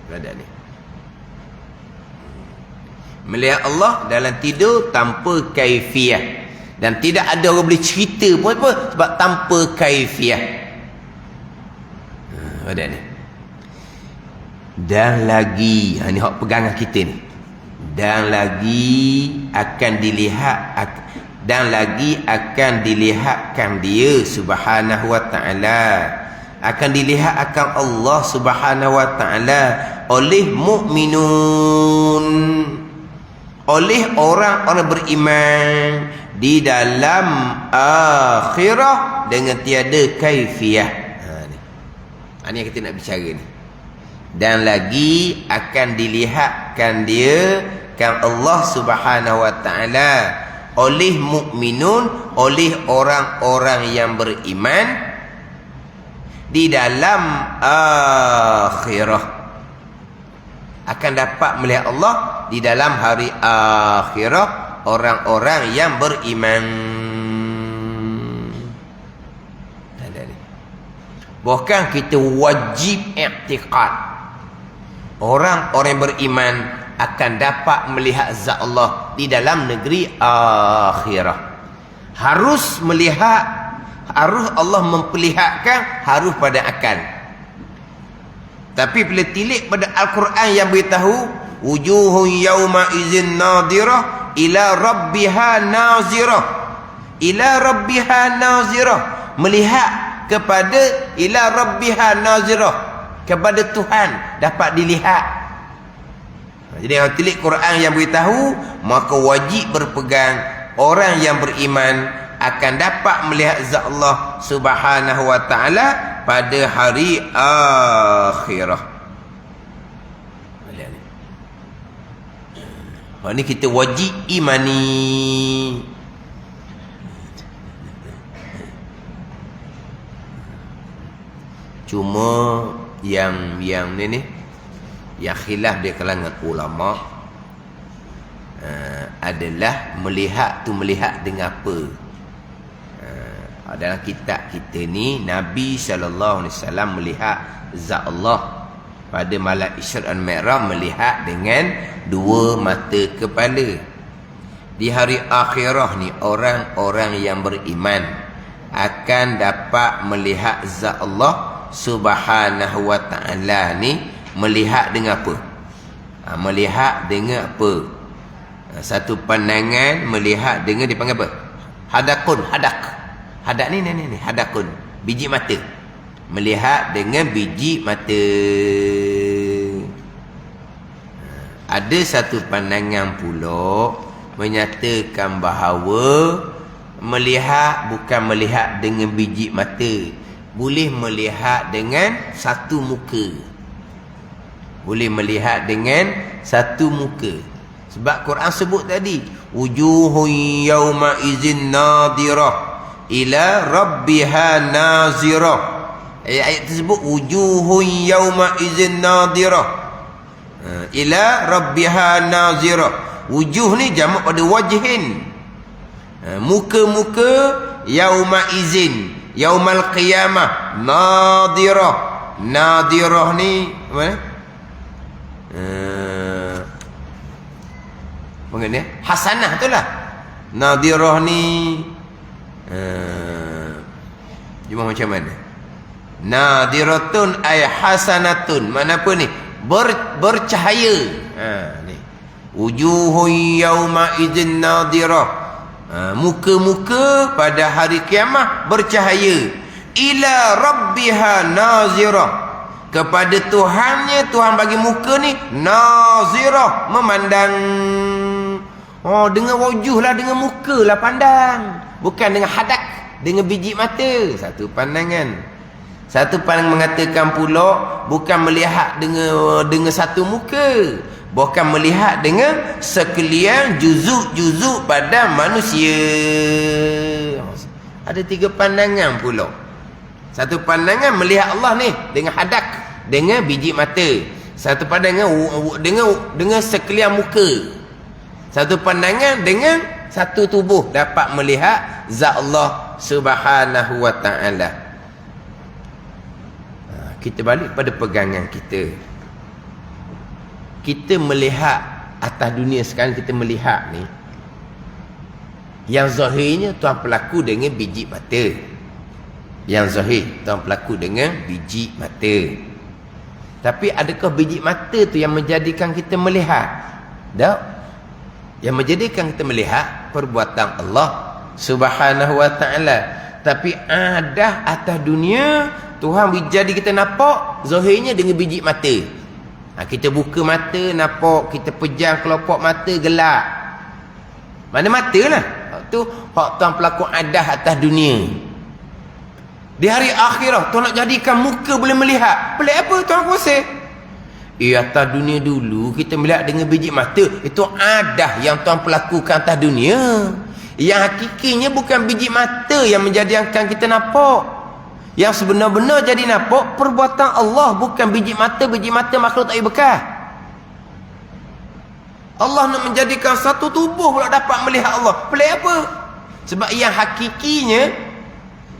Ada ni. Melihat Allah dalam tidur tanpa kaifiah. Dan tidak ada orang boleh cerita pun apa, sebab tanpa kaifiah. Ada ni. Dan lagi, ni hak pegangan kita ni. Dan lagi akan dilihatkan dia subhanahu wa ta'ala, akan dilihat akan Allah subhanahu wa ta'ala oleh mukminun, oleh orang-orang beriman di dalam akhirah dengan tiada kaifiah. Ni yang kita nak bicara ni. Dan lagi akan dilihatkan dia kan Allah subhanahu wa ta'ala oleh mukminun, oleh orang-orang yang beriman di dalam akhirah. Akan dapat melihat Allah di dalam hari akhirah orang-orang yang beriman. Bahkan kita wajib i'tiqad orang-orang yang beriman akan dapat melihat zat Allah di dalam negeri akhirah. Harus melihat, harus Allah memperlihatkan, harus pada akal. Tapi bila tilik pada Al-Quran yang beritahu wujuhun yawma izin nadirah ila rabbiha nazirah, ila rabbiha nazirah, melihat kepada ila rabbiha nazirah, kepada Tuhan dapat dilihat. Jadi kalau tilik Quran yang beritahu, maka wajib berpegang orang yang beriman akan dapat melihat zat Allah subhanahu wa ta'ala pada hari akhirah. Ini kita wajib imani. Cuma yang ni yang khilaf di kalangan ulama adalah melihat tu melihat dengan apa. Dalam kitab kita ni Nabi SAW melihat zat Allah pada malam Isra' dan Mi'raj, melihat dengan dua mata kepala. Di hari akhirah ni orang-orang yang beriman akan dapat melihat zat Allah subhanahu wa ta'ala ni. Melihat dengan apa? Melihat dengan apa? Satu pandangan melihat dengan dipanggil apa? Hadakun, hadak ni hadakun, biji mata. Melihat dengan biji mata. Ada satu pandangan pula menyatakan bahawa melihat bukan melihat dengan biji mata, boleh melihat dengan satu muka. Boleh melihat dengan satu muka. Sebab Quran sebut tadi wujuhun yawma izin nadirah ila rabbiha nazirah. Ayat tersebut wujuhun yawma izin nadirah ila rabbiha nazirah. Wujuh ni jamak pada wajhin. Muka-muka yauma izin, yaumal qiyamah, nadirah. Nadirah ni mana? Mengenai hasanah tu lah. Nadirah ni cuma macam mana? Nadiratun ay hasanatun. Mana apa ni? Bercahaya. Ni. Wujuhun yauma idzin nadirah. Muka-muka pada hari kiamat bercahaya. Ila rabbiha nazirah. Kepada Tuhannya, Tuhan bagi muka ni nazirah, memandang. Oh, dengan wujuh lah, dengan muka lah pandang. Bukan dengan hadak, dengan biji mata. Satu pandangan. Satu pandangan mengatakan pula bukan melihat dengan satu muka, bukan melihat dengan sekalian juzuk-juzuk badan manusia. Ada tiga pandangan pula. Satu pandangan melihat Allah ni dengan hadak, dengan biji mata. Satu pandangan dengan sekalian muka. Satu pandangan dengan satu tubuh dapat melihat zat Allah Subhanahu wa ta'ala. Kita balik pada pegangan kita. Kita melihat atas dunia sekarang kita melihat ni, yang zahirnya tuan pelaku dengan biji mata. Yang zahir tuan pelaku dengan biji mata. Tapi adakah biji mata tu yang menjadikan kita melihat? Tak. Yang menjadikan kita melihat perbuatan Allah Subhanahu wa ta'ala. Tapi ada atas dunia Tuhan jadi kita nampak zahirnya dengan biji mata. Kita buka mata nampak, kita pejam kelopak mata gelap. Mana mata lah. Tu hak tuan pelakon adah atas dunia. Di hari akhirat tuan nak jadikan muka boleh melihat. Pelik apa tuan kuasa? Atas dunia dulu kita melihat dengan biji mata. Itu adah yang tuan pelakukan atas dunia. Yang hakikinya bukan biji mata yang menjadikan kita nampak. Yang sebenar-benar jadi nampak perbuatan Allah, bukan biji mata. Biji mata makhluk tak ada bekas. Allah nak menjadikan satu tubuh pula dapat melihat Allah. Pelik apa? Sebab yang hakikinya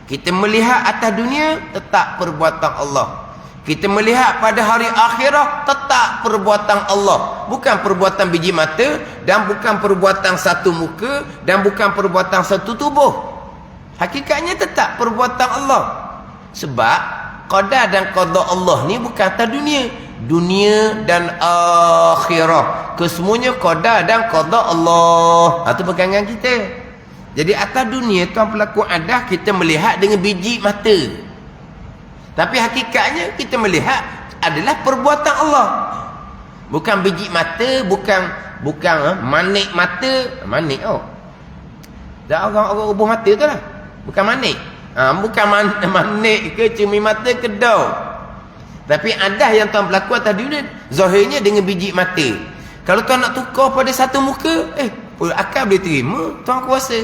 kita melihat atas dunia tetap perbuatan Allah. Kita melihat pada hari akhirat tetap perbuatan Allah. Bukan perbuatan biji mata dan bukan perbuatan satu muka dan bukan perbuatan satu tubuh. Hakikatnya tetap perbuatan Allah. Sebab qada dan qada Allah ni bukan atas dunia. Dunia dan akhirah, kesemuanya qada dan qada Allah. Itu pegangan kita. Jadi atas dunia tuan pelaku adah kita melihat dengan biji mata. Tapi hakikatnya kita melihat adalah perbuatan Allah. Bukan biji mata, bukan manik mata. Manik dah orang ubuh mata tu lah. Bukan manik. Bukan manik ke cumi mata ke daun. Tapi ada yang tuan berlaku atas dunia zahirnya dengan biji mata. Kalau tuan nak tukar pada satu muka, akal boleh terima, tuan kuasa.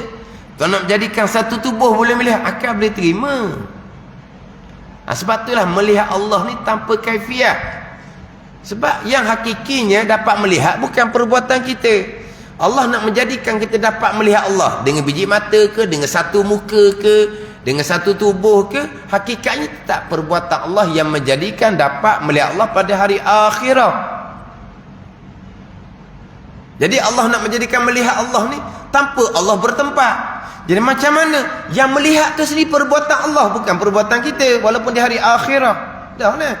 Tuan nak jadikan satu tubuh boleh melihat, akal boleh terima. Sebab itulah melihat Allah ni tanpa kaifiah. Sebab yang hakikinya dapat melihat bukan perbuatan kita. Allah nak menjadikan kita dapat melihat Allah dengan biji mata ke, dengan satu muka ke, dengan satu tubuh ke, hakikatnya tak perbuatan Allah yang menjadikan dapat melihat Allah pada hari akhirat. Jadi Allah nak menjadikan melihat Allah ni tanpa Allah bertempat. Jadi macam mana? Yang melihat tu sendiri perbuatan Allah, bukan perbuatan kita, walaupun di hari akhirat. Dah lah.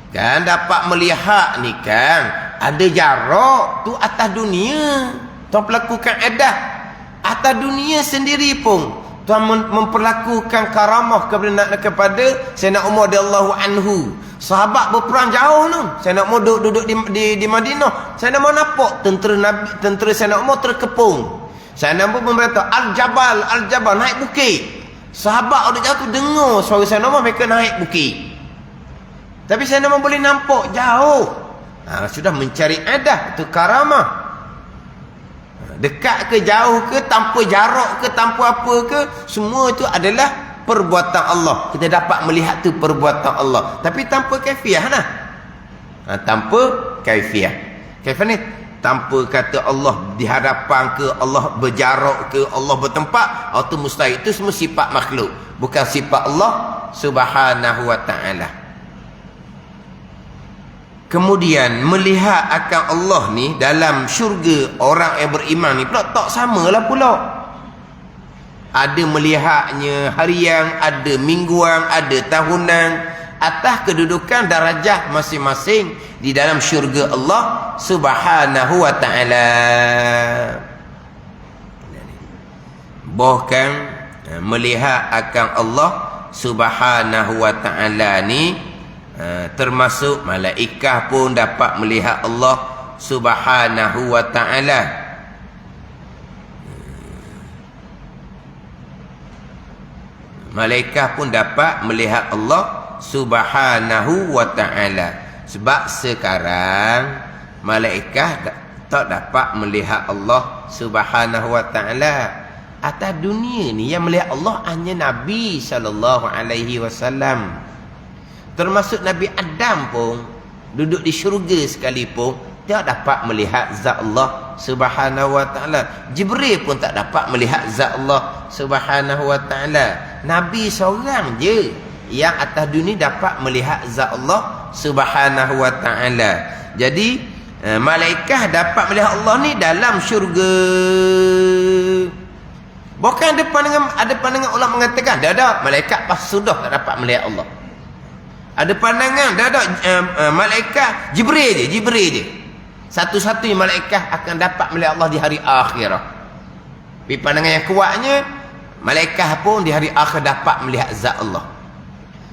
Kan dapat melihat ni kan, ada jarak tu atas dunia. Tuan pelakukan adah atas dunia sendiri pun tuan memperlakukan karamah kepada Sayyidina Umar radhiyallahu anhu. Sahabat berperang jauh tu. Sayyidina Umar duduk di Madinah. Sayyidina Umar nampak tentera Sayyidina Umar terkepung. Sayyidina Umar berkata, Al-Jabal, naik bukit. Sahabat orang jauh tu dengar suara Sayyidina Umar, mereka naik bukit. Tapi Sayyidina Umar boleh nampak jauh. Sudah mencari adah, itu karamah. Dekat ke jauh ke, tanpa jarak ke, tanpa apa ke, semua itu adalah perbuatan Allah. Kita dapat melihat tu perbuatan Allah, tapi tanpa kaifiah lah. Tanpa kaifiah. Kaifiah ni tanpa kata Allah di hadapan ke, Allah berjarak ke, Allah bertempat. Itu mustahil. Itu semua sifat makhluk, bukan sifat Allah Subhanahu wa ta'ala. Kemudian melihat akan Allah ni dalam syurga orang yang beriman ni pula tak samalah pula. Ada melihatnya harian, ada mingguan, ada tahunan, atas kedudukan darajah masing-masing di dalam syurga Allah Subhanahu wa ta'ala. Bahkan melihat akan Allah Subhanahu wa ta'ala ni termasuk malaikat pun dapat melihat Allah Subhanahu wa ta'ala. Malaikat pun dapat melihat Allah Subhanahu wa ta'ala. Sebab sekarang malaikat tak dapat melihat Allah Subhanahu wa ta'ala. Atas dunia ni yang melihat Allah hanya Nabi SAW. Termasuk Nabi Adam pun duduk di syurga sekalipun dia dapat melihat zat Allah Subhanahu wa ta'ala. Jibril pun tak dapat melihat zat Allah Subhanahu wa ta'ala. Nabi seorang je yang atas dunia dapat melihat zat Allah Subhanahu wa ta'ala. Jadi malaikat dapat melihat Allah ni dalam syurga. Bukan ada pandangan ulama mengatakan dah malaikat pas sudah tak dapat melihat Allah. Ada pandangan dah malaikat Jibril je. Satu-satunya malaikat akan dapat melihat Allah di hari akhirat. Tapi pandangan yang kuatnya, malaikat pun di hari akhir dapat melihat zat Allah.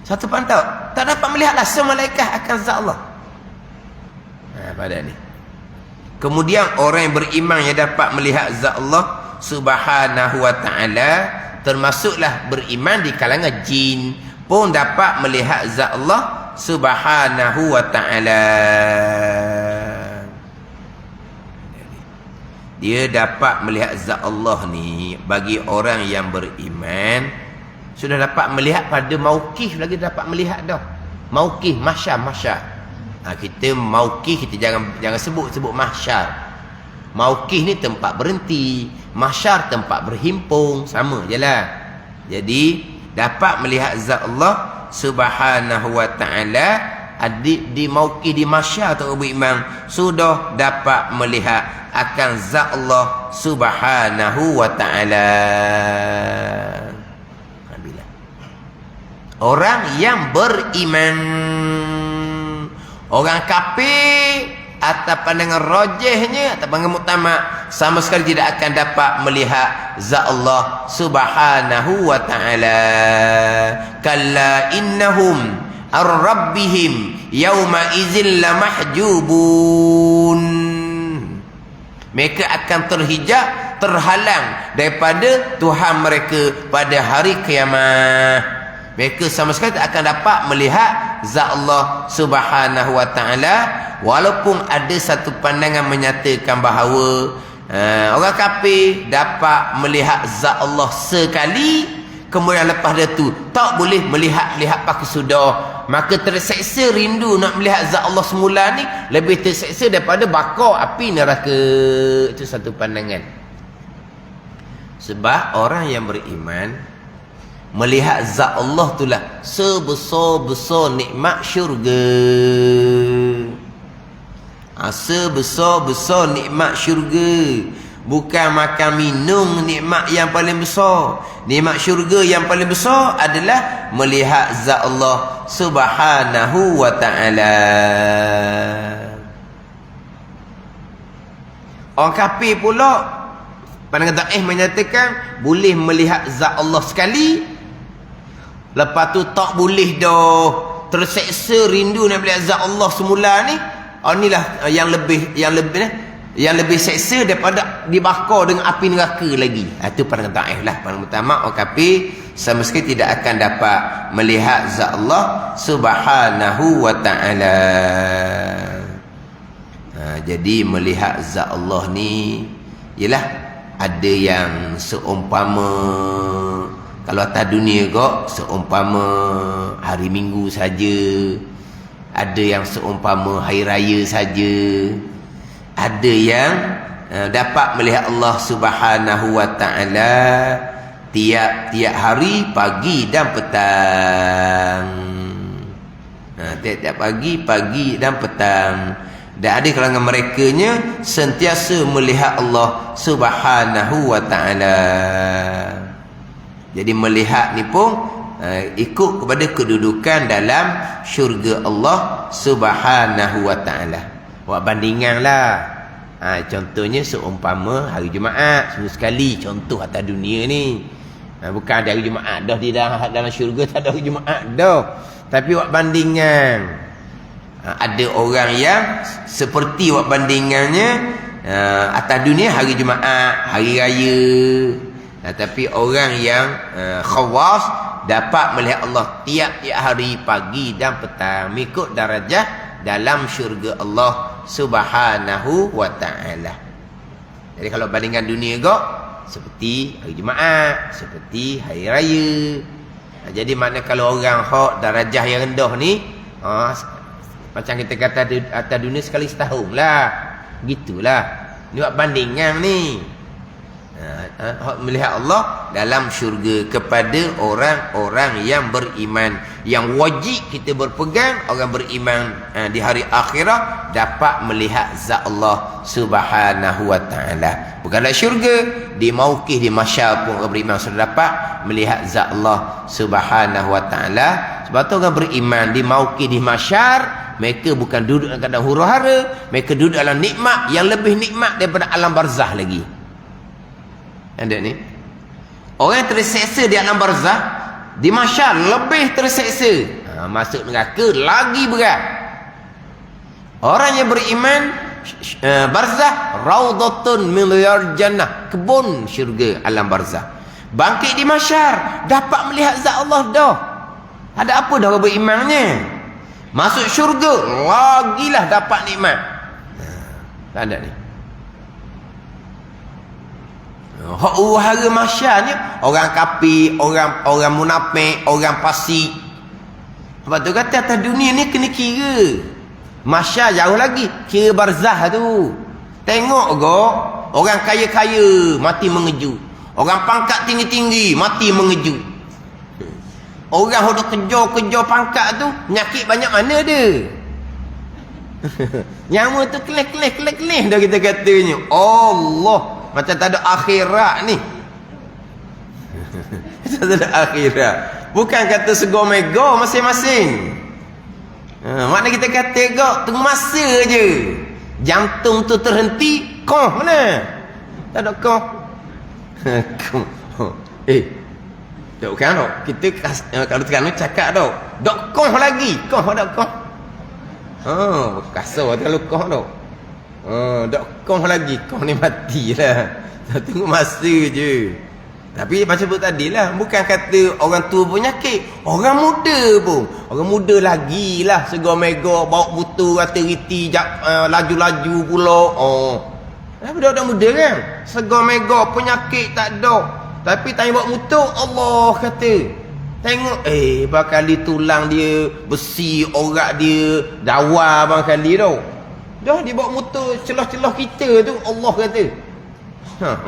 Satu pantau, tak dapat melihat lah semua malaikat akan zat Allah. Pada ni. Kemudian orang yang beriman yang dapat melihat zat Allah Subhanahu wa ta'ala, termasuklah beriman di kalangan jin pun dapat melihat zat Allah Subhanahu wa ta'ala. Dia dapat melihat zat Allah ni bagi orang yang beriman sudah dapat melihat pada mauqif lagi dapat melihat dah. Mauqif mahsyar. Kita mauqif kita jangan sebut mahsyar. Mauqif ni tempat berhenti, mahsyar tempat berhimpun, sama jelah. Jadi dapat melihat zat Allah Subhanahu wa ta'ala di mauqif di mahsyar atau beriman sudah dapat melihat akan zat Allah Subhanahu wa ta'ala. Alhamdulillah. Orang yang beriman, orang kafir atas pandangan rajihnya, atas pandangan muktamad, sama sekali tidak akan dapat melihat zat Allah Subhanahu wa ta'ala. Kalla innahum ar-rabbihim yawma idzin lamahjubun. Mereka akan terhijab, terhalang daripada Tuhan mereka pada hari kiamat. Mereka sama sekali tak akan dapat melihat zat Allah Subhanahu wa ta'ala, walaupun ada satu pandangan menyatakan bahawa orang kafir dapat melihat zat Allah sekali, kemudian lepas itu tak boleh melihat pakai sudah. Maka terseksa rindu nak melihat zat Allah semula ni lebih terseksa daripada bakar api neraka. Itu satu pandangan. Sebab orang yang beriman melihat zat Allah itulah sebesar-besar nikmat syurga. Sebesar-besar nikmat syurga. Bukan makan minum nikmat yang paling besar. Nikmat syurga yang paling besar adalah melihat zat Allah Subhanahu wa ta'ala. Orang kafir pula pandangan dhaif menyatakan boleh melihat zat Allah sekali, lepas tu tak boleh dah, terseksa rindu nak melihat zat Allah semula ni. Inilah yang lebih seksa daripada dibakar dengan api neraka lagi. Itu pandangan dhaif lah. Pandangan utama orang kafir sama sekali tidak akan dapat melihat zat Allah Subhanahu wa ta'ala. Jadi melihat zat Allah ni ialah ada yang seumpama kalau atas dunia kok seumpama hari Minggu saja, ada yang seumpama hari raya saja, ada yang dapat melihat Allah Subhanahu wa ta'ala tiap-tiap hari pagi dan petang. Tiap-tiap pagi dan petang. Dan ada kalangan merekanya sentiasa melihat Allah Subhanahu wa ta'ala. Jadi melihat ni pun ikut kepada kedudukan dalam syurga Allah Subhanahu wa ta'ala. Buat bandingan lah. Contohnya seumpama hari Jumaat seminggu sekali, contoh atas dunia ni. Bukan ada hari Jumaat dah di dalam syurga, tak ada hari Jumaat dah. Tapi buat bandingan. Ada orang yang seperti buat bandingannya atas dunia hari Jumaat, hari raya. Tapi orang yang khawas dapat melihat Allah tiap-tiap hari pagi dan petang, mengikut darajah dalam syurga Allah Subhanahu wa ta'ala. Jadi kalau bandingkan dunia kok seperti hari Jumaat, seperti hari raya. Jadi makna kalau orang hak darajah yang rendah ni macam kita kata atas dunia sekali setahun lah. Gitulah. Ni buat bandingan ni. Melihat Allah dalam syurga kepada orang-orang yang beriman. Yang wajib kita berpegang, orang beriman di hari akhirat dapat melihat zat Allah Subhanahu wa ta'ala. Bukanlah syurga, di mauqif di mahsyar pun orang beriman sudah dapat melihat zat Allah Subhanahu wa ta'ala. Sebab tu orang beriman di mauqif di mahsyar, mereka bukan duduk dalam keadaan huru-hara, mereka duduk dalam nikmat yang lebih nikmat daripada alam barzah lagi. Ada ni orang yang terseksa di alam barzah, di mahsyar lebih terseksa, masuk neraka lagi berat. Orang yang beriman barzah raudhatun min riyadil jannah, kebun syurga alam barzah. Bangkit di mahsyar dapat melihat zat Allah dah. Ada apa dah orang berimannya? Masuk syurga lagilah dapat nikmat. Tak ada ni. Hak uhara mahsyar ni orang kafir, orang munafik, orang fasik. Sebab tu kata atas dunia ni kena kira. Mahsyar jauh lagi, kira barzah tu. Tengok go, orang kaya-kaya mati mengejut. Orang pangkat tinggi-tinggi mati mengejut. Orang hendak kejar-kejar pangkat tu, nyakit banyak mana dia? Nyawa tu kelih-kelih dah kita katanya. Allah, macam tak ada akhirat ni. Macam tak ada akhirat. Bukan kata segomego masing-masing. Makna kita kata gak tunggu masa je. Jantung tu terhenti, koh mana? Tak ada koh. Tak bukan tak. Kita kalau tekan cakap tak. Dok koh lagi. Koh tak koh. Kasar kalau koh tak. Dok koh lagi. Koh ni matilah. Tunggu masa je. Tapi macam sebut tadi lah, bukan kata orang tua pun nyakit, orang muda pun. Orang muda lagi lah, segor-megor, bawa butu, rati-riti, laju-laju pula. Budak-budak muda kan, segor-megor, penyakit tak ada. Tapi tanya bawa mutu, Allah kata. Tengok, bakali tulang dia, besi, orak dia, dawa barangkali tau. Dah dia bawa mutu, celah-celah kita tu, Allah kata.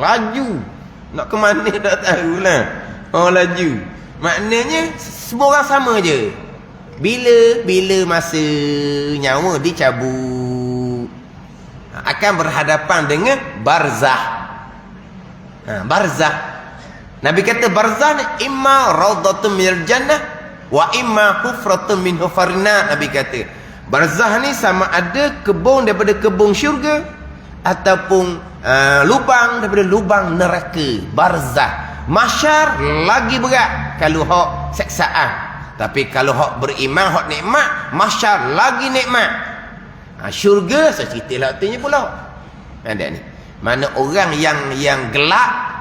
Laju. Nak ke mana tak tahulah. Laju. Maknanya semua orang sama je. Bila masa nyawa dicabut, akan berhadapan dengan barzah. Barzah. Nabi kata barzah ni imma raudhatun minal jannah wa imma hufratun min hufarina. Nabi kata barzah ni sama ada kebun daripada kebun syurga ataupun lubang daripada lubang neraka. Barzah. Mahsyar lagi berat kalau hak seksaan. Tapi kalau hak beriman, hak nikmat, mahsyar lagi nikmat. Syurga saya cerita lah artinya pula. Ada ni. Mana orang yang gelap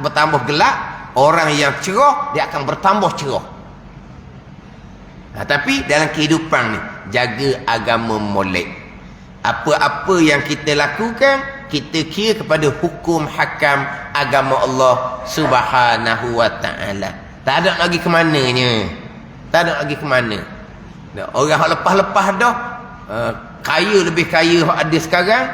bertambah gelap, orang yang cerah dia akan bertambah cerah. Tapi dalam kehidupan ni jaga agama molek. Apa-apa yang kita lakukan kita kira kepada hukum hakam agama Allah Subhanahu wa ta'ala. Tak ada lagi ke mananya. Tak ada lagi ke mana. Orang yang lepas-lepas dah kaya lebih kaya yang ada sekarang,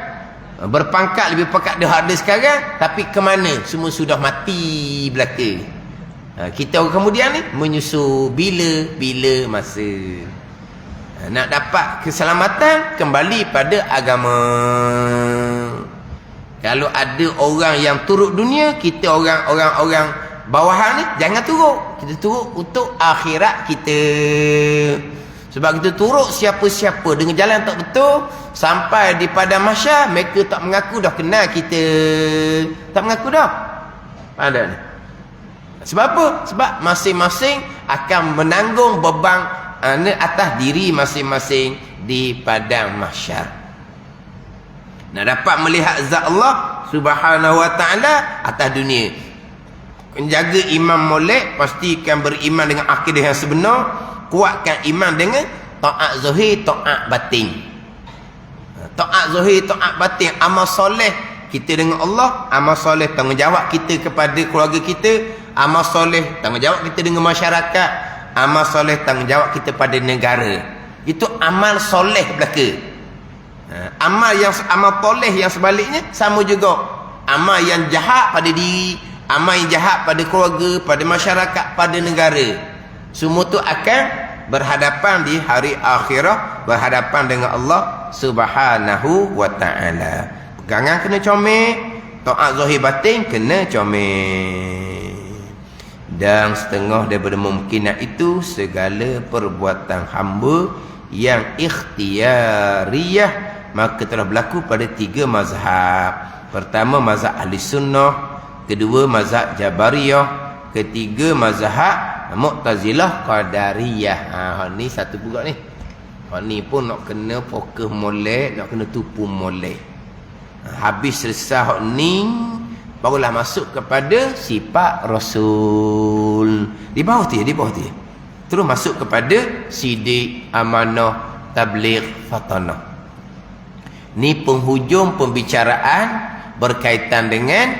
berpangkat lebih pangkat dia ada sekarang, tapi ke mana? Semua sudah mati belaka. Kita kemudian ni menyusul bila masa. Nak dapat keselamatan kembali pada agama. Kalau ada orang yang turut dunia, kita orang bawahan ni jangan turut. Kita turut untuk akhirat kita. Sebab kita turut siapa-siapa dengan jalan tak betul, sampai di padang mahsyar mereka tak mengaku dah kenal kita. Tak mengaku dah. Ada ni. Sebab apa? Sebab masing-masing akan menanggung beban atas diri masing-masing di padang mahsyar. Nak dapat melihat zat Allah Subhanahu wa ta'ala atas dunia. Menjaga iman molek, pastikan beriman dengan akidah yang sebenar, kuatkan iman dengan taat zahir, taat batin. Taat zahir, taat batin, amal soleh kita dengan Allah, amal soleh tanggungjawab kita kepada keluarga kita, amal soleh tanggungjawab kita dengan masyarakat, amal soleh tanggungjawab kita pada negara. Itu amal soleh belaka. Amal soleh yang sebaliknya sama juga. amal yang jahat pada diri, amal yang jahat pada keluarga, pada masyarakat, pada negara. Semua tu akan berhadapan di hari akhirat, berhadapan dengan Allah Subhanahu wa taala. Pegangan kena comel, taat zahir batin kena comel. Dan setengah daripada mungkinat itu segala perbuatan hamba yang ikhtiariyah maka telah berlaku pada 3 mazhab. Pertama mazhab ahli sunnah, kedua mazhab jabariyah, ketiga mazhab Mu'tazilah Qadariyah. Ni satu pula ni. Ni pun nak kena fokus molek, nak kena tupu molek. Habis selesai ni barulah masuk kepada sifat Rasul. Di bawah tu ya, di bawah tu ya. Terus masuk kepada sidik, amanah, tabligh, fatanah. Ni penghujung pembicaraan berkaitan dengan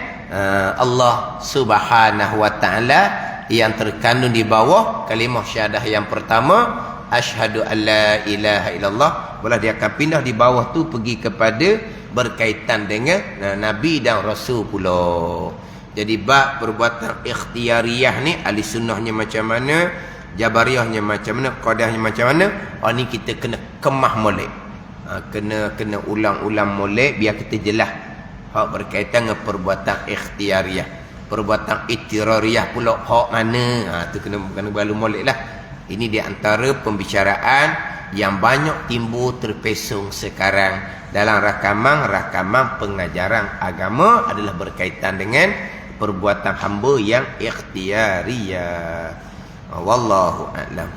Allah Subhanahu wa taala yang terkandung di bawah kalimah syahadah yang pertama, asyhadu alla ilaha illallah. Boleh dia akan pindah di bawah tu pergi kepada berkaitan dengan Nabi dan Rasul pula. Jadi bab perbuatan ikhtiariyah ni ahli sunnahnya macam mana, jabariyahnya macam mana, qadariyahnya macam mana, ni kita kena kemah molek. Kena ulang-ulang molek biar kita jelas hak berkaitan dengan perbuatan ikhtiariyah. Perbuatan itirariyah pula hak mana, tu kena balu molek lah. Ini di antara pembicaraan yang banyak timbul terpesong sekarang dalam rakaman pengajaran agama adalah berkaitan dengan perbuatan hamba yang ikhtiariyah. Wallahu a'lam.